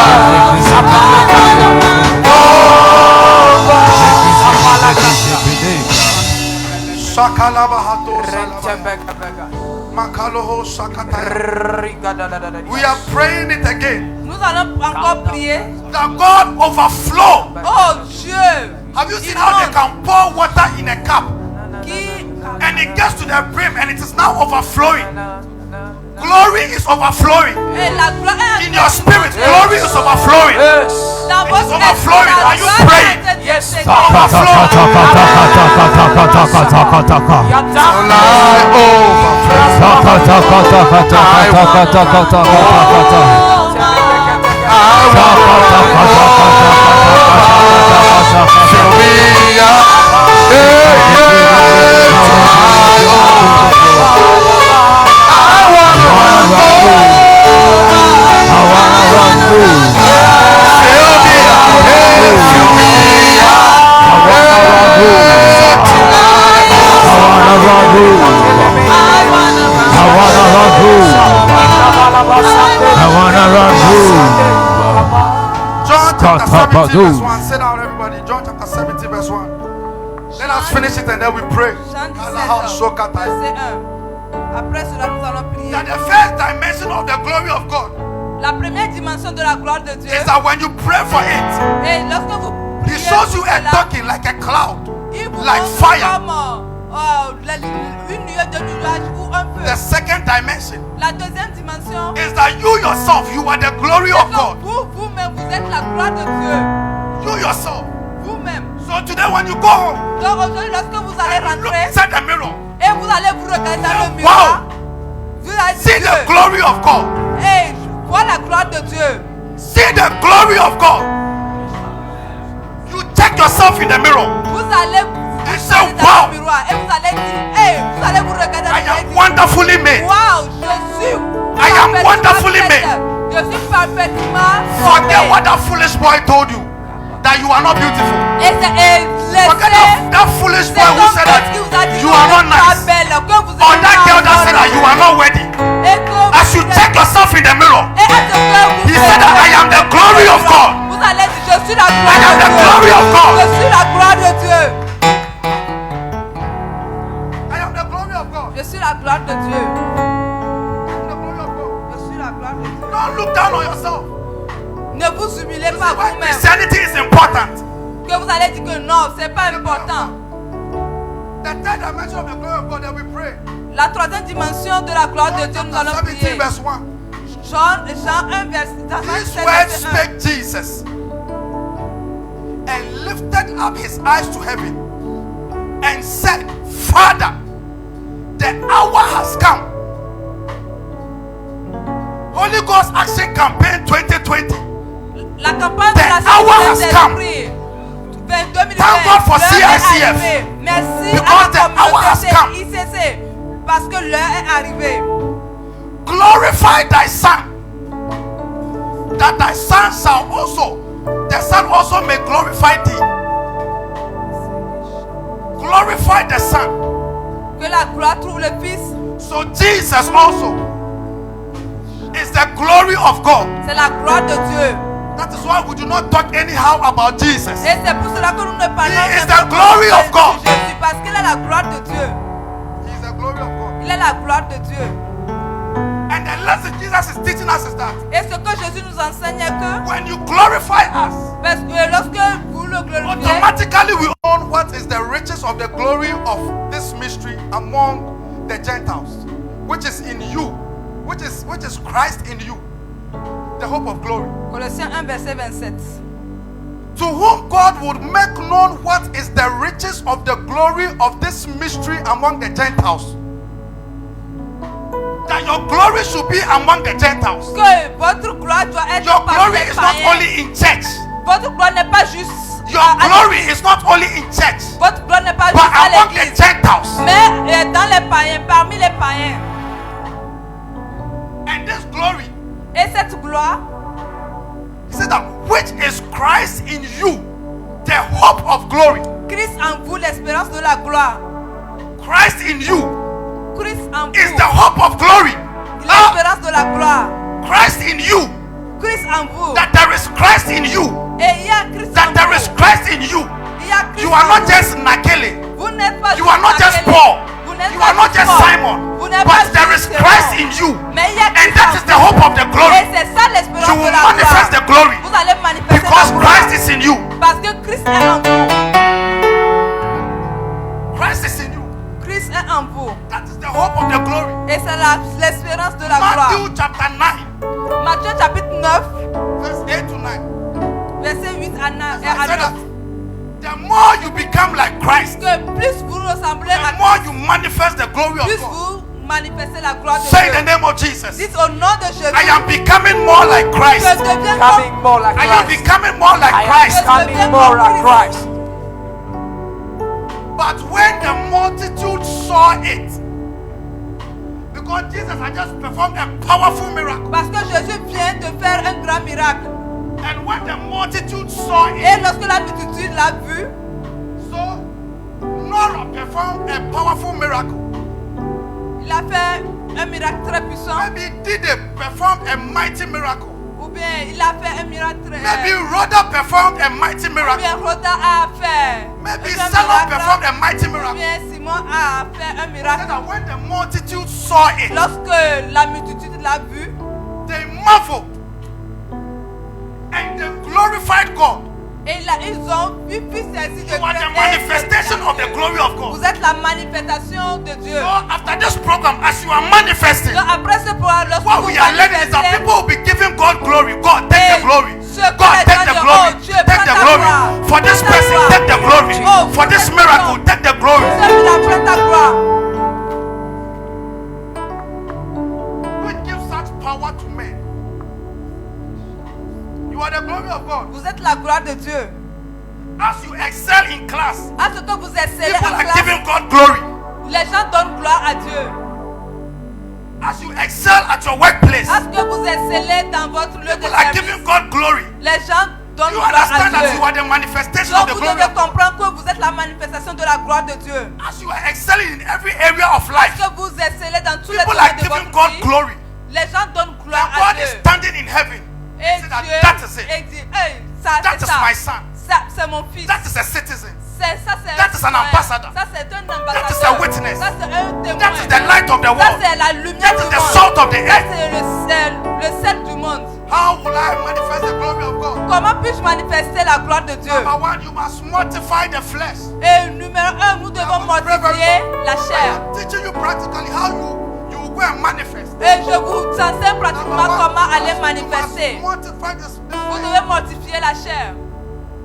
Shakalabahato salaba. Makaloho shakataya. We are praying it again. Nous allons encore prier. That God overflow. Oh Dieu, Have you seen how they can pour water in a cup qui and it gets to the brim and it is now overflowing? Glory is overflowing. est la gloire In your spirit, glory is overflowing. dans It is votre overflowing. Are you praying? Yes. Till I overflow. Fill me up. Yeah, yeah. I wanna run over. Fill me up. Hey, fill me up. Till I John chapter 17 verse 1. Sit down, everybody. John chapter 17 verse 1. Let us finish it and then we pray. Jean 17, That verset 1. Après cela, nous allons prier. the first dimension of the glory of God La première dimension de la gloire de Dieu. is that when you pray for it, Et lorsque vous He priez shows you pour a cela, talking like a cloud, il vous like montre fire. comme une nuée de nuages ou un feu. The second dimension La deuxième dimension, is that you yourself, you are the glory of God. vous-même, vous êtes la gloire de Dieu. You yourself. Vous-même. So today when you go home, Donc aujourd'hui, lorsque vous allez and you look rentrer inside the mirror, et Et vous allez vous regarder dans le miroir. Vous allez See dire, the glory of God. hey, vois la gloire de Dieu. See the glory of God. You check yourself in the mirror. Vous allez vous say, regarder dans wow. le miroir et vous allez dire, hey, vous allez vous regarder dans I le miroir et am dire, wonderfully made. wow, je suis I am parfaitement wonderfully faite. made. Je suis parfaitement Forget formée. what that foolish boy told you. That you are not beautiful. Et Forget that foolish boy who said that you are not nice. Or that girl that said that you are not worthy. As you check yourself in the mirror, he said that I am the glory of God. Vous allez dire, je suis la I am gloire the de glory Dieu. of God. Je suis la gloire de Dieu. I am the glory of God. Je suis la gloire de Dieu. I am the glory of God. Je suis la gloire de Dieu. Don't look down on yourself. Ne vous humiliez pas Why vous-même. Christianity is important. Que vous allez dire que non, c'est pas important. The third dimension of the glory of God that we pray. La troisième dimension de la gloire de John Dieu, nous allons chapter 17 prier. verse 1. Jean 1 verset These 17, words verset 1. spake Jesus and lifted up his eyes to heaven and said, Father, the hour has come. Holy Ghost Action Campaign 2020. La campagne The de la hour has Saint-Esprit 2020. Thank God for CICF. Merci Because the à la hour has come. communauté ICC parce que l'heure est arrivée. Glorify thy son, that thy son shall also, the son also may glorify thee. Glorify the son. Que la gloire trouve le Fils. So Jesus also is the glory of God. C'est la gloire de Dieu. That is why we do not talk anyhow about Jesus. Et c'est pour cela que nous ne parlons He is pas the glory of God. de Jésus parce qu'il est la gloire de Dieu. He is the glory of God. Il est la gloire de Dieu. And the lesson Jesus is teaching us is that Et ce que Jésus nous enseigne est que when you glorify us, parce que lorsque vous le glorifiez, automatically we own what is the riches of the glory of this mystery among the Gentiles, which is in you, which is Christ in you, the hope of glory. Colossiens 1 verset 27. To whom God would make known what is the riches of the glory of this mystery among the Gentiles. That your glory should be among the Gentiles. Que votre gloire doit être Your parmi glory les is not païens. only in church. Votre gloire n'est pas juste Your glory is not only in church, votre gloire n'est pas but juste à among the l'église, Gentiles. mais dans les païens, parmi les païens. And this glory, Et cette gloire, he said that which is Christ in you, the hope of glory. Christ en vous, l'espérance de la gloire. Christ in you Christ en is vous, the hope of glory. Ah, l'espérance de la gloire. Christ in you, Christ en vous. that there is Christ in you, Et il y a Christ that en there vous. is Christ in you. Il y a Christ You are en not vous. just Nakele, Vous n'êtes pas you are not just Nakele. Paul, Vous n'êtes you pas are not just Paul. Simon, Vous n'êtes pas but there is juste Christ Simon. in you, Mais il y a and Christ that en is vous. the hope of the Et glory. c'est ça l'espérance You de will la manifest gloire. the glory Vous allez manifester because la gloire. Christ is in you. Parce que Christ est en vous. Christ is in you. Christ est en vous. That is the hope of the glory. Et c'est l'espérance de la Matthew gloire. chapter 9, Matthieu chapitre 9, verse 8 to 9. verset 8 à 9. I said that the more you become like Christ, Que plus vous ressemblez à the more you manifest the glory of plus God. vous manifestez la gloire de Say the Dieu. name of Jesus. Dites au nom de Jésus. I am becoming more like Christ. Je deviens Coming comme more like I am Christ. becoming more like I am Christ. becoming more like Christ. But when the multitude saw it, because Jesus had just performed a powerful miracle, parce que Jésus vient de faire un grand miracle. and when the multitude saw Et it, lorsque la multitude l'a vu, so Noah performed a powerful miracle. il a fait un miracle très puissant. Maybe did they perform a mighty miracle? Ou bien il a fait un miracle très Maybe Rhoda performed a mighty ou miracle. bien Rhoda a fait Maybe un Salon performed miracle. a mighty Ou miracle. bien Simon a fait un Said miracle. that when the multitude saw it, Lorsque la multitude l'a vu, they marveled and they glorified God. et ils ont vu ceci de You are the Christ. manifestation of the glory of God. Vous êtes la manifestation de Dieu. So after this program, as you are manifesting, Donc après ce programme, lorsque what vous we are learning is that manifestez, people will be giving God glory. God, take the glory. ce que God, les take gens the diront, glory. oh Dieu, Take prends the ta glory. gloire. For this Prends ta person, gloire. take the glory. Oh, For this prends ta miracle, gloire. take the glory. Celui-là, prends ta gloire. la gloire de Dieu. As you excel in class, À ce que vous excellez people en are classe, giving God glory. les gens donnent gloire à Dieu. As you excel at your workplace, À ce que vous excellez dans votre lieu de people are service, giving God glory. les gens donnent You gloire understand à that you Dieu. are the manifestation of Donc the vous glory devez of God. comprendre que vous êtes la manifestation de la gloire de Dieu. As you are excelling in every area of Parce life, que vous excellez dans tous les people are domaines de giving votre God vie, glory. les gens donnent And gloire à God Dieu. is standing in heaven. Et Say that Dieu that is it. et dit, hey, ça That c'est is ça. my son. Ça, c'est mon fils. That is a citizen. C'est ça, c'est That is an citoyen. ambassador. Ça c'est un That ambassadeur. is a witness. Ça c'est un témoin. That is the light of the Ça world. c'est la lumière That du is the monde. salt of the Ça earth. c'est le sel du monde. How will I manifest the glory of God? Comment puis-je manifester la gloire de Dieu? Number one, you must mortify the flesh. Et numéro 1, nous devons mortifier la chair. I'm teaching you practically how you will go and manifest. Et je vous enseigne pratiquement Number one, comment aller you manifester. must mortify this Vous flesh. devez mortifier la chair.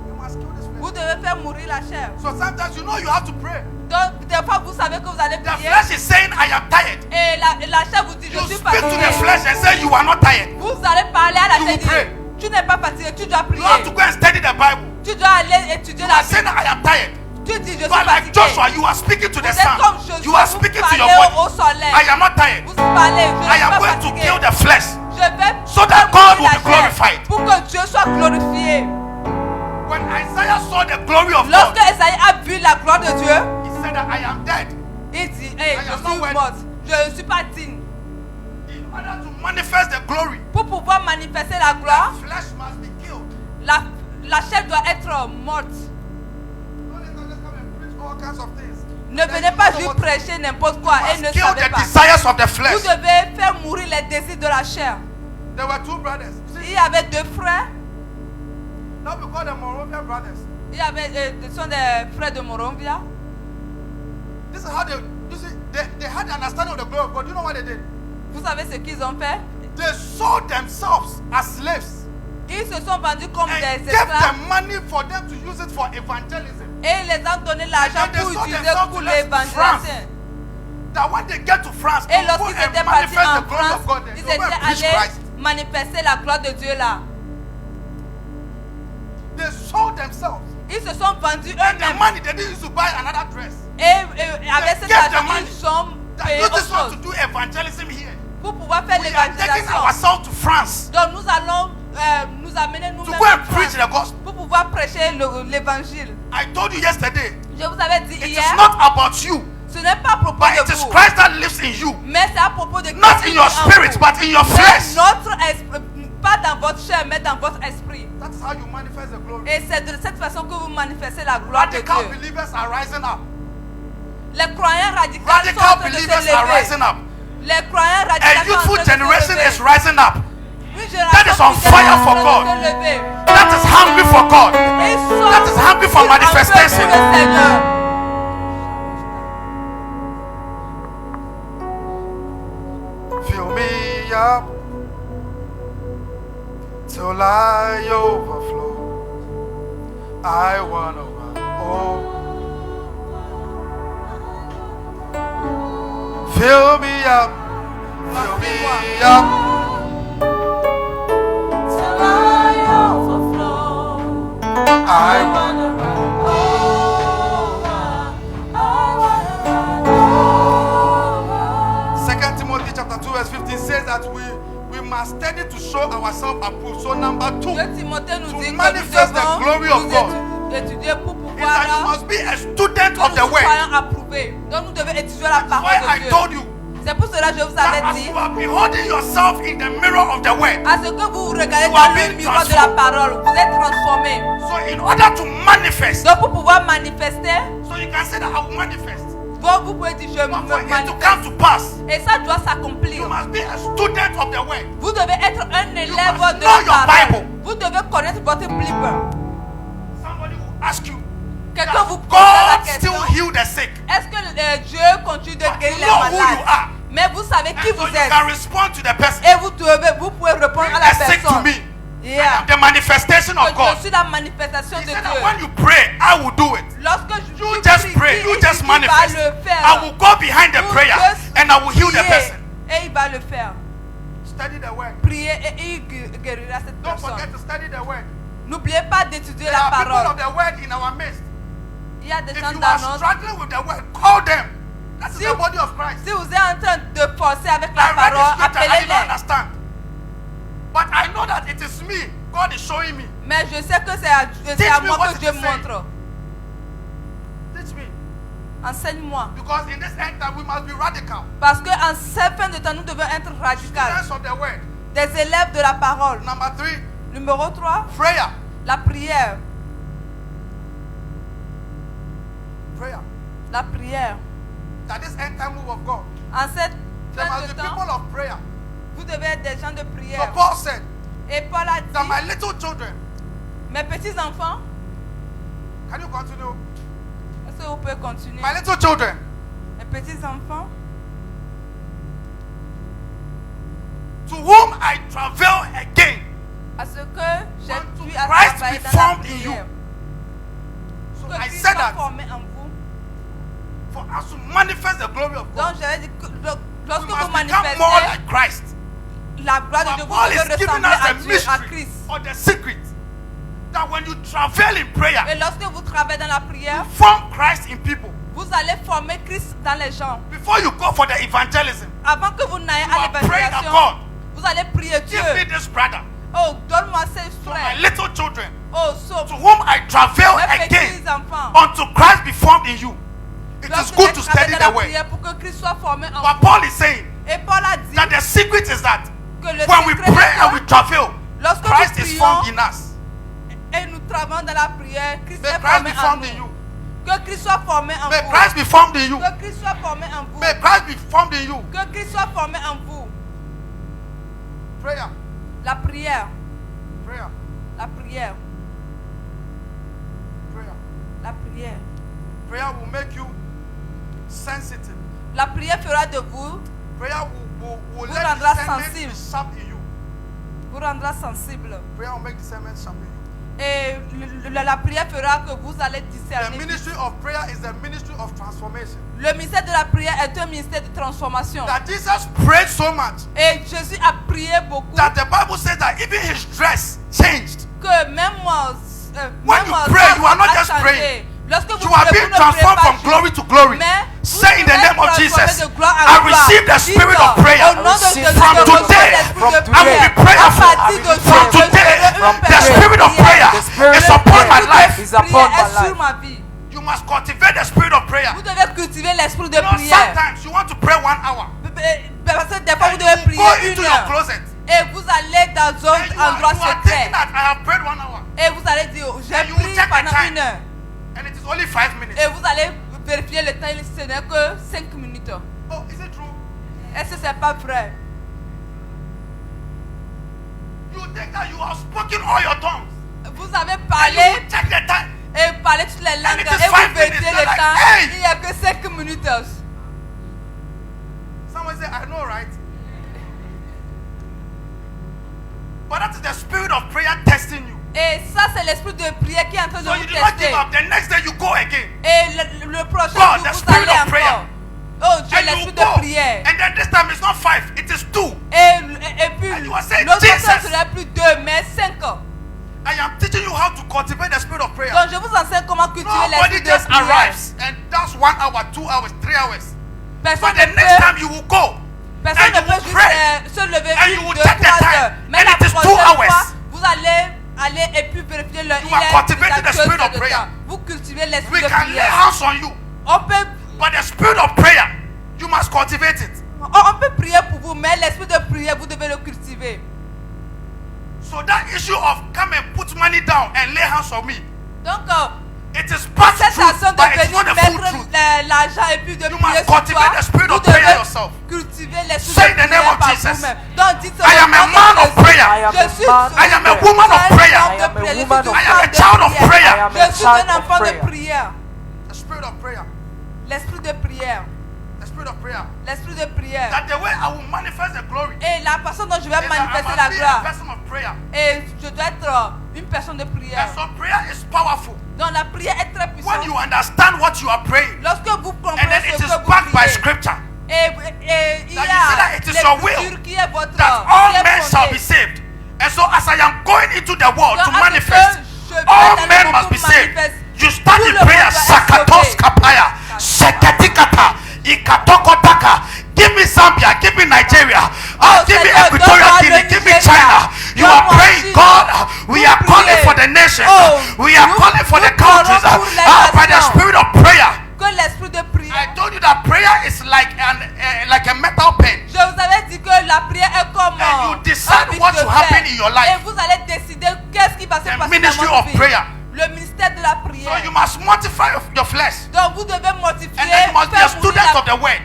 You must kill this Vous flesh. devez faire mourir la chair. So sometimes you know you have to pray. Donc, des fois, vous savez que vous allez The prier. flesh is saying, I am tired. Et la chair vous dit, You je suis speak to the fatigué. flesh and say you are not tired. Vous allez parler à la You chair et will pray. dire, tu n'es pas fatigué, tu dois You have to prier. go and study the Bible. Tu dois aller étudier You la are saying Bible. I am tired. Tu dis, je You are suis like fatigué. Joshua, you are speaking to the Vous êtes comme sun. Josué, You are vous speaking to parlez your au body. soleil. I am not tired. Vous parlez, je ne I suis am pas going to fatigué. kill the flesh Je vais so that faire God mourir will la be chair glorified. pour que Dieu soit glorifié. When Isaiah saw the glory of Lorsque God, Esaïe a vu la gloire de Dieu, he said that I am dead. il dit, hey, I je am not suis worthy. morte. Je ne suis pas digne. In order to manifest the glory, Pour pouvoir manifester la gloire, the flesh must be killed. la chair doit être morte. Don't let us come and preach all kinds of things. Ne venez pas juste prêcher n'importe quoi et ne Must kill savez the pas. desires of the Vous flesh. devez faire mourir les désirs de la chair. There were two brothers. Il y avait deux frères. Now we call them Moravian brothers. Il y avait, ce sont des frères de Moronvia. This is how they, you see, they had the understanding of the glory of God. You know what they did? Vous savez ce qu'ils ont fait? They sold themselves as slaves Ils se sont vendus comme and des gave esclaves them money for them to use it for evangelism. et ils les ont donné l'argent And they pour sold utiliser themselves pour to l'évangélisation. That when they get to France, Et they will go lorsqu'ils and étaient partis manifest en the glory France, of God. They ils will go étaient and preach allés Christ. manifester la gloire de Dieu là. They sold themselves. Ils se sont vendus And the eux-mêmes. money they didn't use to buy another dress. Et avec cet They gave the argent, money. ils ont That payé use autre this one to chose do evangelism here. pour pouvoir faire We are taking l'évangélisation. ourselves to France Donc nous allons nous amener to nous-mêmes go en and preach France the gospel. pour pouvoir prêcher l'évangile. I told you yesterday, Je vous avais dit it is hier, not about you, ce n'est pas à propos but it de is vous, Christ that lives in you. mais c'est à propos de Not Christ in your qui vit en spirit, vous. but in your C'est flesh. notre esprit, pas dans votre chair, mais dans votre esprit. That is how you manifest the glory. Et c'est de cette façon que vous manifestez la gloire de Radical Dieu. believers are rising up. Les croyants radicaux sont en Radical train de believers are s'élever. rising up. Les croyants radicaux A sont en youthful train de generation is s'élever. rising up. Une that is génération on qui est fire en for train God. de s'élever. That is hungry for God. Ils sont That is hungry for en feu manifestation. pour le Seigneur. Fill me up till I overflow. I wanna run over. Fill me up, fill me up. Till I overflow. I wanna Second Timothy chapter 2 verse 15 says that we must study to show ourselves approved. So number 2, 2 Timothée nous To dit que nous manifest the glory of devons God. nous étudier pour is that you pouvoir must be a student que of nous the word. soyons approuvés. Donc nous devons étudier la That's why parole I de Dieu. told you C'est pour cela que je vous that avais as dit, you are beholding yourself in the mirror of the word, à ce que vous regardez You are dans le being miroir de la transformed. parole, vous êtes transformés. so in order to manifest, Donc pour pouvoir manifester, so you can say that I will manifest. donc vous pouvez dire je But me for it to manifeste. come to pass, Et ça doit you s'accomplir. must be a student of the word. Vous devez être un élève must de know la your parole. Bible. Vous devez connaître votre Bible. Somebody will ask you, Quelqu'un does vous pose la God question, still heal the sick? est-ce que Dieu continue de But guérir you les know who you malades? are. Mais vous savez qui And so vous you êtes. can respond to the person. Et vous pouvez répondre à la The sick to personne. me. Yeah. The manifestation of Que God. je suis la manifestation He de said that Dieu. when you pray, I will do it. Lorsque je You just prie, pray, you il just dit qu'il va manifest. le faire. I will go behind the Vous prayer juste and I will heal the priez, person. Et il va le faire. Study the word. Prier et il guérira cette Don't personne. forget to study the word. N'oubliez pas d'étudier There la are people parole. of the word in our midst. Il y a des If gens you dans are notre... struggling with the word, call them. That is Si- the body of Christ. Si vous êtes en train de forcer avec I la read the parole, scripture, I did not appelez-les. understand. But I know that it is me. God is showing me. Mais je sais que c'est à me moi what que it Dieu is saying. montre. Teach me. Enseigne-moi. Because in this end time we must be radical. Parce qu'en cette fin de temps, nous devons être radicaux. Students of the word. Des élèves de la parole. Number 3, Numéro 3, prayer. la prière. Prayer. La prière. That this end time move of God. En cette There fin must de be people temps, of prayer. vous devez être des gens de So prière. Paul said Et Paul a that my dit, little children, mes petits-enfants, can you continue? est-ce que vous pouvez continuer? My little children, Mes petits-enfants, to whom I travail again. à ce que j'ai Unto dû à Christ travailler be dans la formed in prière. So Que I Christ said soit that formé en vous. for us to manifest the glory of God, Donc j'avais dit que lorsque we vous must become more manifestez like Christ. la gloire de But Dieu, vous Paul devez is giving ressembler à us the Dieu, à mystery Christ. or the secret that when you travail in prayer, Et lorsque vous travaillez dans la prière, form Christ in people. vous allez former Christ dans les gens. Before you go for the evangelism, Avant que vous n'ayez you à are praying that l'évangélisation, God, vous allez prier Dieu. give me this brother. Oh, donne-moi ces So my frères. little children, Oh, sauve to whom I travail mes again, petits-enfants. unto Christ be formed in you. It is Lorsque good vous to travaillez study dans the la word. prière pour que Christ soit formé en But vous. Paul is saying Et Paul a dit that the secret is that que le when we secret pray est and we que travail, lorsque Christ nous is prions formed in us. et nous travaillons dans la prière, Christ May est Christ formé be en formed in nous. you. Que Christ soit formé en May vous. Christ be formed in you. Que Christ soit formé en vous. May Christ be formed in you. Que Christ soit formé en vous. Prayer. La prière. Prayer. La prière. Prayer. La prière. Prayer will make you sensitive. La prière fera de vous, Prayer will Vous let rendra discernment sensible. be sharp in you. vous rendra sensible. Prayer will make discernment sharp in you. Et la prière fera que vous allez The discerner. ministry of prayer is the ministry of transformation. Le ministère de la prière est un ministère de transformation. That Jesus prayed so much Et Jésus a prié beaucoup that the Bible says that even his dress changed. que même moi, When you pray, you are not just praying. Lorsque vous You are priez, being vous ne priez transformed pas from juste. glory to glory. Mais Say in the name of Jesus, de gloire I à gloire. receive the spirit of prayer. Au nom de Jésus, From je reçois today, l'esprit de I will prière. be prayerful. À partir de From aujourd'hui, today, je serai une the personne spirit of de prayer prière. spirit is of upon my prayer life. is upon my Prière est sur life. ma vie. You must cultivate the spirit of prayer. Vous devez cultiver l'esprit de You know, prière. sometimes you want to pray 1 hour. Parce que des fois, vous And devez you go prier into une your heure. closet. Et vous allez dans And un you are endroit thinking secret. that I have prayed 1 hour. Et vous allez dire, And j'ai you will prié check the pendant time. 1 heure. And it is only 5 minutes. Et vous allez vérifier le temps, ce n'est que 5 minutes. Oh, is it true? Est-ce que c'est pas vrai? You think that you have spoken all your tongues. Vous avez And you parlé will check the time. et parlé toutes les langues it is et 5 vous vérifiez minutes, le you're like, temps. hey! Il n'y a que 5 minutes. Someone say, I know, right? But that is the spirit of prayer testing you. Et ça, c'est l'esprit de prière qui est en train de So vous you do not tester. give up. The next day you go again. Et le prochain God, jour, the vous spirit allez of prayer. encore. Oh Dieu, And you l'esprit go. de prière. And then this time it's not 5, it is 2. Et puis, And you are saying, l'autre Jesus. fois, ce n'est plus 2, mais 5. I am teaching you how to cultivate the spirit of prayer. Donc, je vous enseigne comment cultiver Nobody l'esprit de just prière. arrives and does 1 hour, 2 hours, 3 hours. Personne But the ne next peut, time you will go personne and ne you peut will juste pray. se lever and you 1, will 2, check the 3 time, heures. Mais and la it is 2 prochaine hours. fois, vous allez aller et puis vérifier le You are cultivating the spirit of prayer. temps. Vous cultivez l'esprit We de can lay prière. hands on you. On peut, But the spirit of prayer, you must cultivate it. on peut prier pour vous, mais l'esprit de prière, vous devez le cultiver. So that issue of come and put money down and lay hands on me, Donc, it is part cette truth, façon de but it's venir not the full mettre truth. l'argent et puis de You prier must sur cultivate toi, the spirit vous of prayer devez yourself. cultiver l'esprit Say de in the name prière of par Jesus. vous-même. Donc, dites I am a man of prayer. I am Je a suis man I am a of woman prayer. of un prayer. homme de I am a prière, je woman suis of une I am a femme de child of prière. prayer. I am Je a suis child un of enfant de prayer. prière. The spirit of prayer. L'esprit de prière. The spirit of prayer. L'esprit de prière. That the way I will manifest the glory Et la façon dont je vais is that I manifester la must be a gloire. person of prayer. Et je dois être une personne de prière. And so prayer is powerful Donc la prière est très when puissante. you understand what you are praying. Lorsque vous And comprenez then it ce is que vous backed by priez. scripture. Et il y That you see that a it is your will l'écriture qui est votre That all qui est men shall fondée. be saved. And so as I am going into the world Donc, to à ce manifest, que je vais all dans le men monde must be pour saved. manifester. You start Tout in le prayer. monde doit être Sakatos sauvé. kapaya. Seketikata. Ikatokotaka. Give me Zambia. Give me Nigeria. Give me Seigneur, Equatorial donne-moi Guinea. le Give me Nigeria. China. You are Donne-moi praying, Chine. God. We are Nous calling prions. for the nations. Oh, We are nous- calling for the nous countries. parlons pour les By the nations. spirit of prayer. Que l'esprit de prière. I told you that prayer is like a metal pen. Je vous avais dit que la prière est comme And you un decide fil what de will fer. happen in your life. Et vous allez décider qu'est-ce qui va se The passer ministry dans of votre vie. prayer. Le ministère de la So prière. you must mortify your flesh. Donc vous devez mortifier. And then you must be a faire mourir student la- of the word.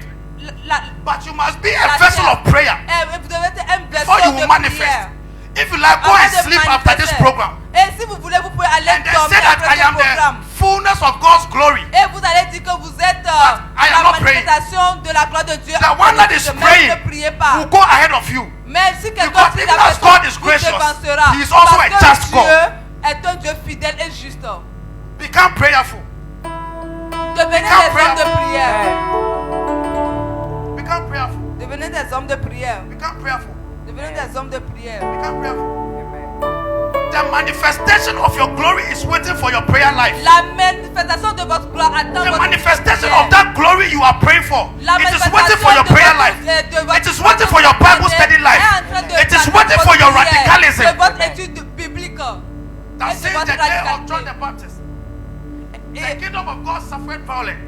la- But you must be la a vessel chair. of prayer Et vous devez être un before you vessel will de manifest. prière. If you like, go Avant and de sleep after this manifester. program. Et si vous voulez, vous pouvez aller And then dormir say that après I ce am programme. the fullness of God's glory. Et vous allez dire que vous êtes I am la not praying. manifestation de la gloire de Dieu. The one that is Mais praying ne priez pas. will go ahead of you. Mais si quelqu'un Because prie, even la as personne God is vous gracious, devancera. He is also Parce a que just God. Dieu est un Dieu fidèle et juste. Become prayerful. Devenez Become des hommes de prière. Become prayerful. Devenez des hommes de prière. Become prayerful. Devenez des hommes de prière. Become prayerful. The manifestation of your glory is waiting for your prayer life. La manifestation de votre gloire attend The votre manifestation prière. of that glory you are praying for. La It is manifestation waiting for your de prayer votre- life. de votre It is waiting for your Bible study life. est en train de It is attendre waiting for votre your prière, radicalism. de votre étude biblique. That Et de since votre the day of radicalité. John the Baptist, the Et, kingdom of God suffered violence,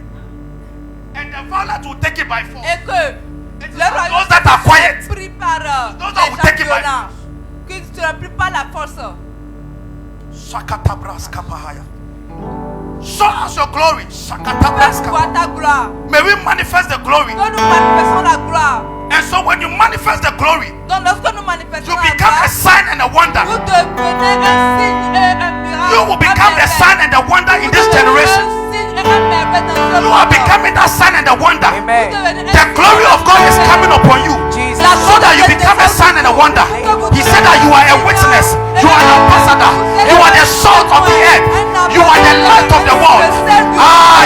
and the violent will take it by force. et que It is le not royaume those that are quiet. est pris par Those that will take les it gens by violents, qui ne sera plus par la force. Shakatabras kapahaya. Show us your glory. Shakatabras Fais kapahaya. voir ta gloire. May we manifest the glory. Que nous manifestons la gloire. And so when you manifest the glory, Donc lorsque nous manifestons you la become gloire, a sign and a wonder. vous devenez un signe et un miracle. You will become the sign and the wonder in this generation. Un signe et un merveille dans ce You are monde. becoming that sign and the wonder. Amen. Vous devenez un The signe glory et un of God is merveille. coming upon you. Jesus. So that you become a sign and a wonder. He said that you are a witness. You are an ambassador. You are the salt of the earth. You are the light of the world.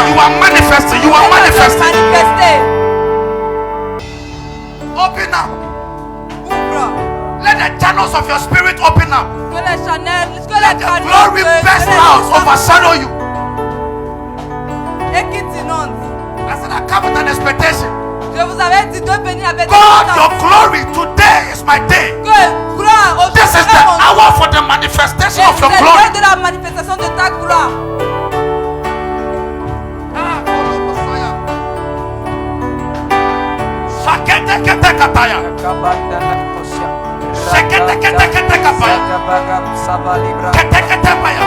You are manifesting. You are manifesting. Manifester. Open up. Ouvre. Let the channels of your spirit open up. Que les Chanel, que Let les the canaux glory burst out, overshadow you. et qui t'inonde. I said I come with an expectation. Je vous avais dit de venir avec God, des your glory, today is my day. que gloire aujourd'hui This is est the mon jour. hour for the manifestation Et of your c'est glory. l'heure de la manifestation de ta gloire. Saketekekekataya. Keteketepaya.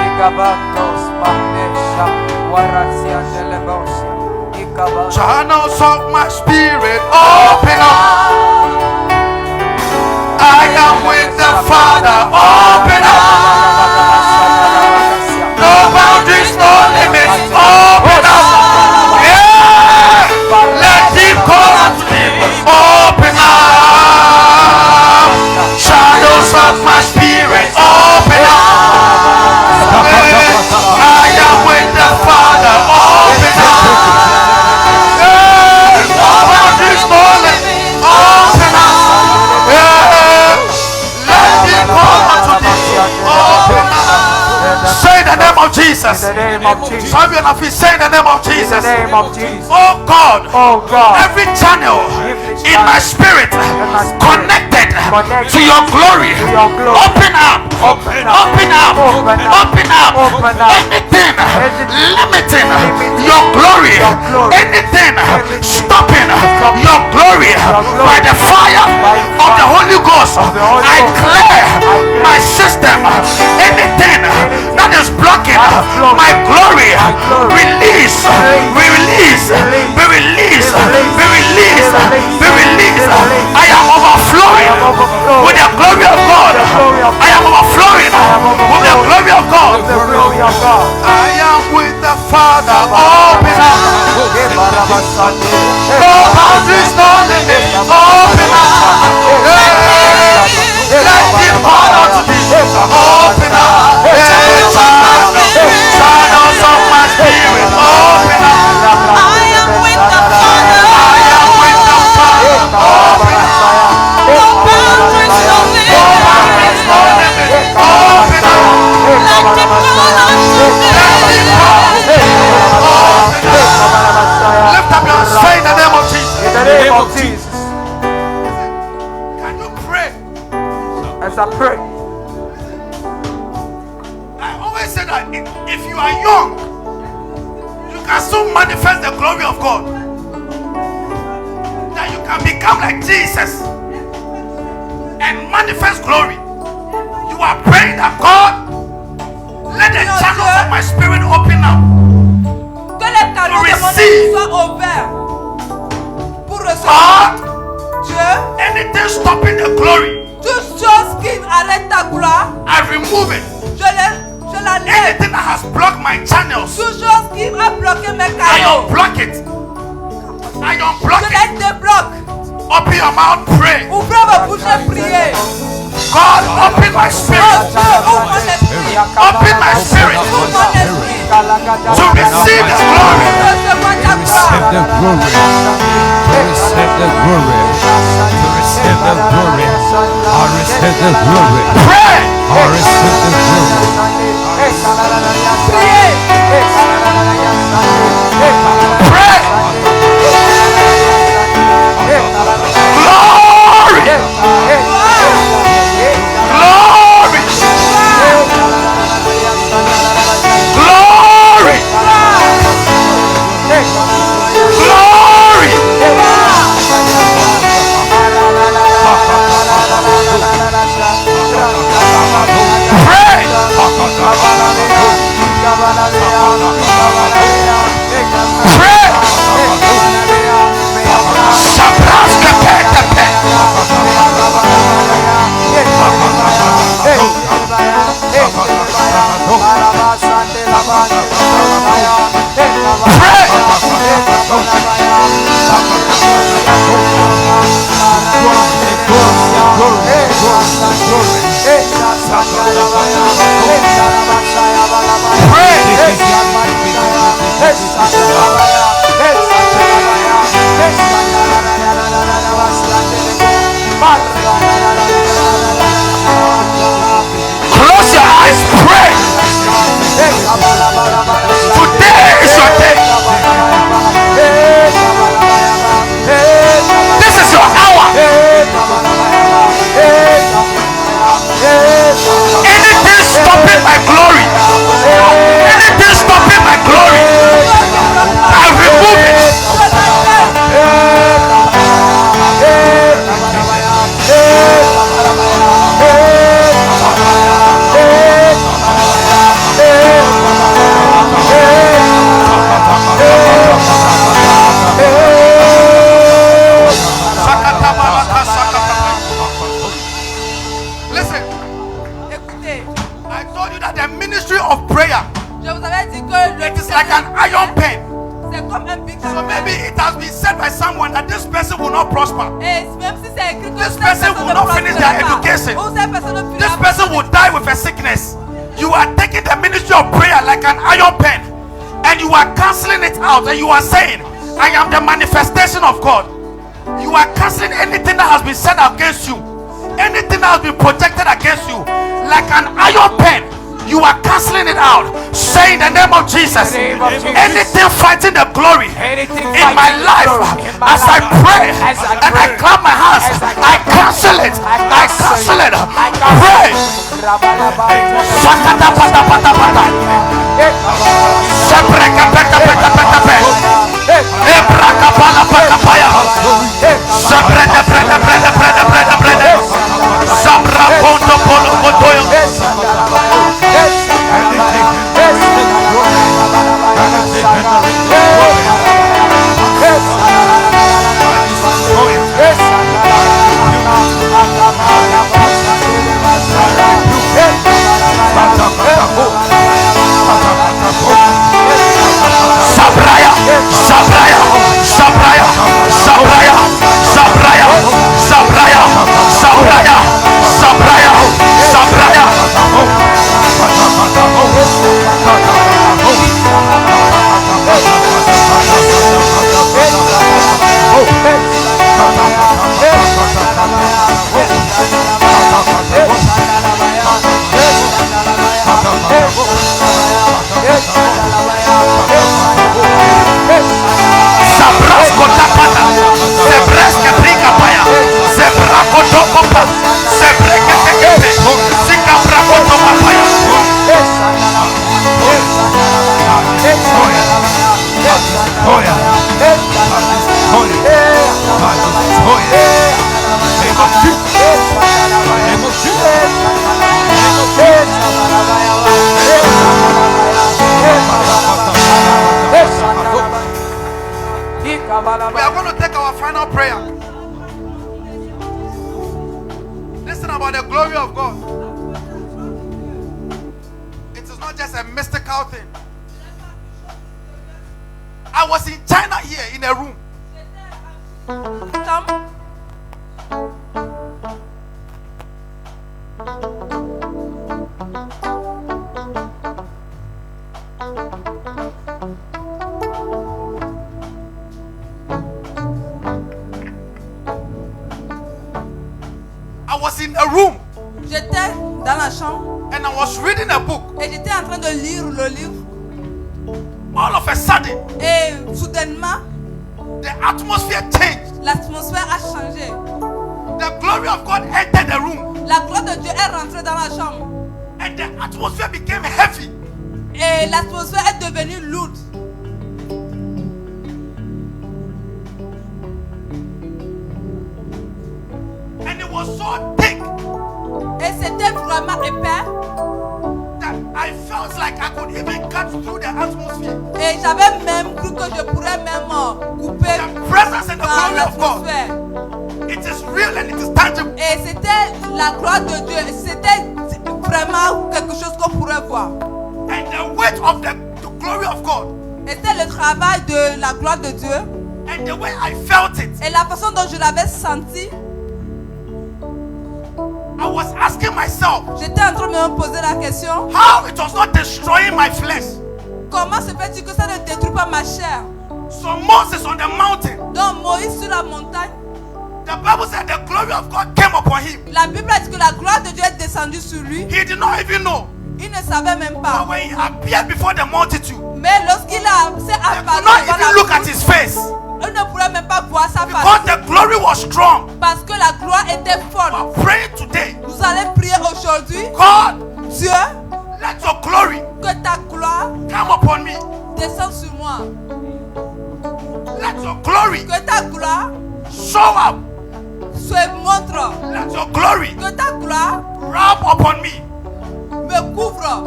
Channels of my spirit open up. I am with the Father. Open up. No boundaries, no limits. Open up. Yeah. Let him come to me. Open up. Shadows of my spirit. Open up. I am with the Father. Open up. No boundaries, no limits. Open up. Yeah. Let him come unto thee. Open up. Say the name of Jesus. In the name of Jesus. Some of you have been saying the name of In the Jesus. name of Jesus. Oh God, Oh God. every channel in my spirit connected to your glory, your glory. open up, Open up. open up, Open up. open up. Open up. Anything limiting your glory, anything stopping your glory by the fire of the Holy Ghost, I clear my system. Anything that is blocking my glory, release, we release, we release, we release, we release. I am overflowing with the glory of God. I am overflowing with the glory of God. The glory of God. I am with the Father. Open up. No boundaries, no limits. Open up. Let him pour out to thee. Open up. Channels of my spirit. Open up. I am with the Father. I am with the Father. Open up. No boundaries, no No boundaries, no limits. limits. are young, you can still manifest the glory of God. That you can become like Jesus and manifest glory. You are praying that God, let the channels of my spirit open up. Que les canaux de mon esprit soient ouverts pour recevoir. God, Dieu, anything stopping the glory, toute chose qui arrête ta gloire, I remove it. je la lève. Anything that has blocked my channels, Toute chose qui a bloqué mes I canaux, unblock it. I unblock je it. les débloque. Open your mouth, pray. Ouvrez vos bouches et priez. God, open my Oh spirit. Dieu, ouvre mon esprit. Open my spirit Ouvre mon esprit. to receive the glory. Recevoir ta Receive gloire. the glory. To receive the glory. To receive the glory. I receive the glory. Pray. I receive the glory. Priez. Pray. Glory. Glory. Glory. Glory. Pray. Pray. Shabraska petepe. Close your eyes, pray. Today is your day. This is your hour. Anything stopping my glory, anything stopping my glory, I remove it. Listen, Écoutez, I told you that the ministry of prayer, je vous avais dit que le it is like an iron pen. c'est comme un bic. So maybe it has been said by someone that this person will not prosper. Et même si c'est écrit que This cette person personne will ne not finish their prospère pas, education. ou cette personne ne This finira pas person son will die with a sickness. You are taking the ministry of prayer like an iron pen and you are canceling it out and you are saying, I am the manifestation of God. You are canceling anything that has been said against you, anything that has been projected against you, like an iron pen. You are canceling it out, saying the name of Jesus. In the name of Jesus. Anything fighting the glory Anything in my fighting the life, glory in my as I life, pray as I and I pray, clap my hands, as I I clap cancel it. I cancel it. Pray. Shakata pata pata pata. Sebreka peta peta peta peta. Ebraka pala pata paya. Sebreka preda preda preda preda preda. Sabra kondo polo kotoyo. Sabraya, Sabraya, Sabraya, Sabraya, Sabraya, Sabraya, Sabraya, Sabraya, Sabraya. Sabrasco tapata, Sebreska briga paya, Sebraco tocopa, Sebreke tekepe, Sika braco topa paya. destroy it. I destroy it. Name of Jesus. Name of Jesus. Name of We are going to take our final prayer. Listen about the glory of God. It is not just a mystical thing. I was in China here in a room. I was in a room. J'étais dans la chambre And I was reading a book. et j'étais en train de lire le livre. All of a sudden, Et soudainement, the atmosphere changed. l'atmosphère a changé. The glory of God entered the room. La gloire de Dieu est rentrée dans la chambre. And the atmosphere became heavy. Et l'atmosphère est devenue lourde. And it was so thick Et c'était vraiment épais. that I felt like I could even cut through the atmosphere. Et j'avais même cru que je pourrais même couper The presence and the dans glory of God. l'atmosphère. It is real and it is tangible. Et c'était la gloire de Dieu. C'était vraiment quelque chose qu'on pourrait voir. And the weight of the glory of God. Et c'était le travail de la gloire de Dieu. And the way I felt it, Et la façon dont je l'avais senti, I was asking myself j'étais en train de me poser la question. how it was not destroying my flesh. Comment se fait-il que ça ne détruit pas ma chair? So Moses on the mountain, Donc Moïse sur la montagne, the Bible said the glory of God came upon him. la Bible a dit que la gloire de Dieu est descendue sur lui. He did not even know. Il ne savait même pas. But when he appeared before the multitude, Mais lorsqu'il s'est they apparu could not devant even la look at foule, his face eux ne pourraient même pas voir sa because face. the glory was strong. Parce que la gloire était forte. But praying today, Nous allons prier aujourd'hui. God, Dieu, let your glory que ta gloire come upon me. descende sur moi. Let your glory Que ta gloire show up. se montre. Let your glory Que ta gloire rub upon me. me couvre.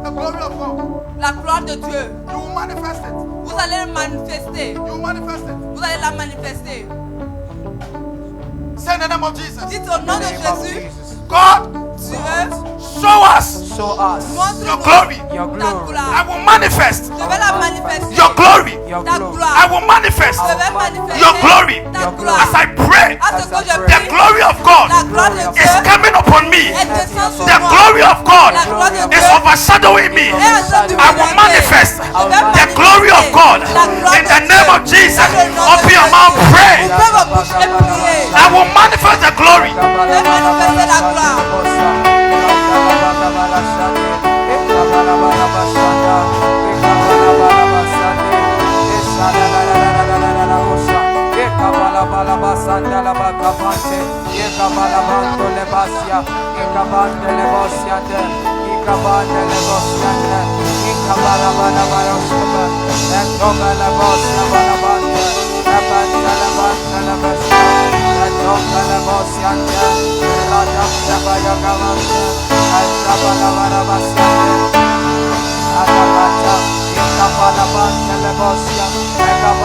The glory of God. La gloire de Dieu. You will manifest it. Vous allez le manifester. You will manifest it. Vous allez la manifester. Say in the name of Jesus. Dites au nom de Name of Jésus. Jesus. God, Dieu, show us Show us montre your glory. your ta glory. gloire. I will manifest Je vais la manifester. your glory. Your Ta glory. I gloire. will manifest Je vais manifester your glory. ta Your gloire. As I pray, À ce que je the prie, glory of la God gloire de Dieu is coming upon me. elle descend sur The moi. glory of God La gloire de Dieu is overshadowing me. est en train de I will manifest the glory of God in the name of Jesus. Open your mouth, pray. Ouvrez vos bouches et priez. I will manifest the glory. Je vais manifester la gloire.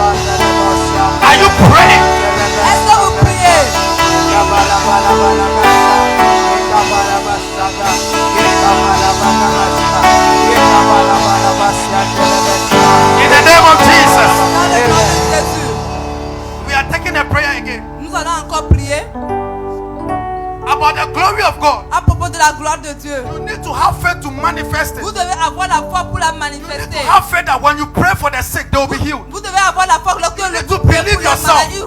Are you praying? Est-ce que vous priez? In the name of Jesus. Dans le nom de Jésus. We are taking a prayer again Nous allons encore prier about the glory of God. à propos de la gloire de Dieu. You need to have faith to manifest Vous it. devez avoir la foi pour la You need manifester. to have faith that when you pray for the sick, they will be healed. Vous devez avoir la foi lorsque need le to priez believe pour les yourself. maladies,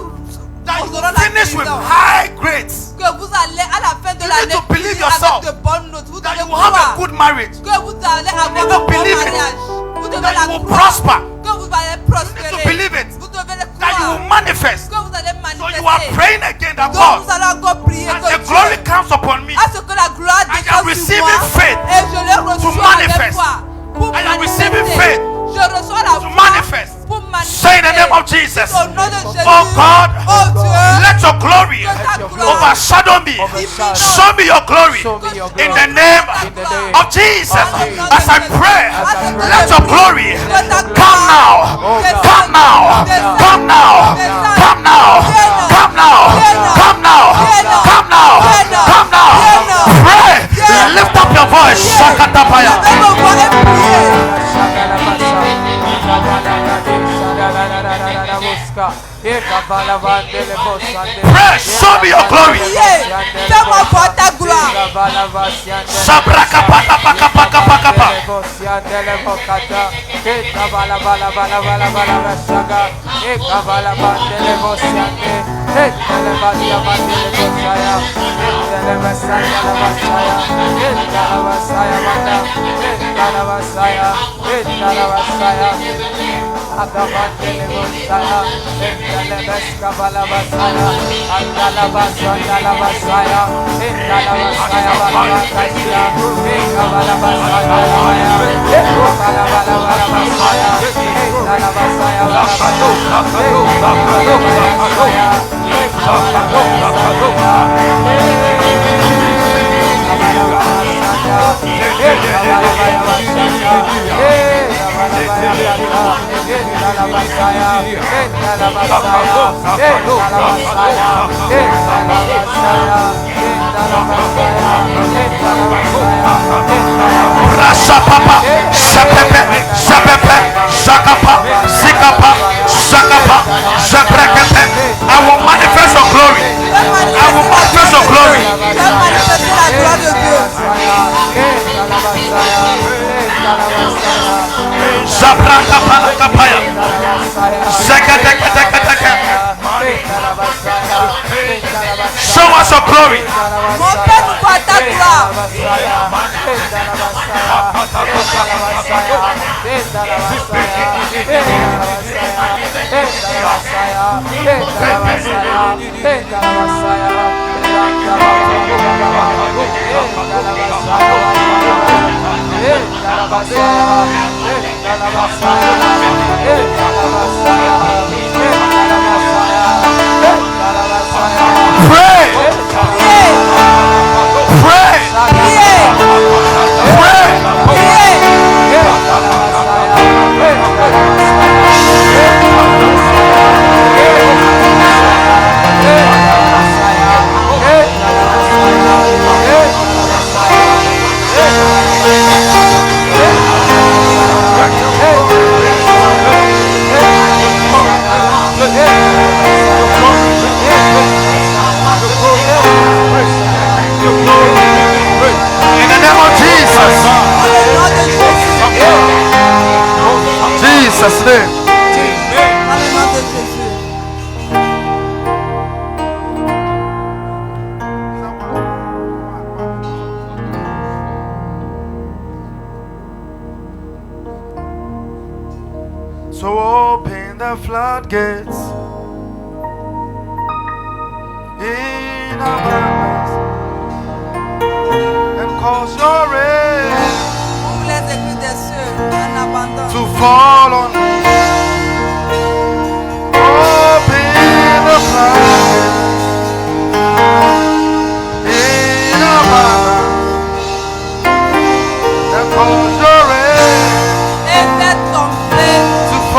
That vous you aurez la finish with guérison. high grades. Que vous allez à la fin de You l'année need to believe finir yourself. avec de bonnes notes. Vous That devez you will have a croire good marriage. que vous allez avoir need un to bon believe it. mariage. Vous devez That la you will croire. prosper. Que vous allez You need to prospérer. believe it. Vous devez le That you croire. will manifest. Que vous allez So manifester. you are praying again that Donc God, nous allons encore prier as que the glory Dieu, comes upon me, à ce que la gloire I am descende sur receiving moi faith et je le reçois avec manifest. foi pour I am receiving manifester. faith Je reçois la to foi manifest. pour Say in the name manifester. Jesus. Au nom de Jésus. Oh God, Oh Dieu. let your glory Que ta gloire overshadow me. Show me your glory in the name of Jesus. As I pray, let your glory come now. Come now. Come now. Come now. Come now. Come now. Come now. Come now. Pray. Lift up your voice. Shakatapaya. Pray, show me your glory. Fais-moi voir ta gloire. Sabraka paka paka paka paka paka. Rasha papa, shapepe, shapepe, shakapa, sikapa, shakapa, shaprekete. I will manifest your glory. I will manifest your glory. Shabraka palakapaya. Shakatakataka. Show us your glory. Montre-nous par ta gloire. Pray. Pray. In the name of Jesus. Jesus' name. So open the floodgates in abundance and cause your rain Ouvre les églises des cieux en abondance. to fall on me.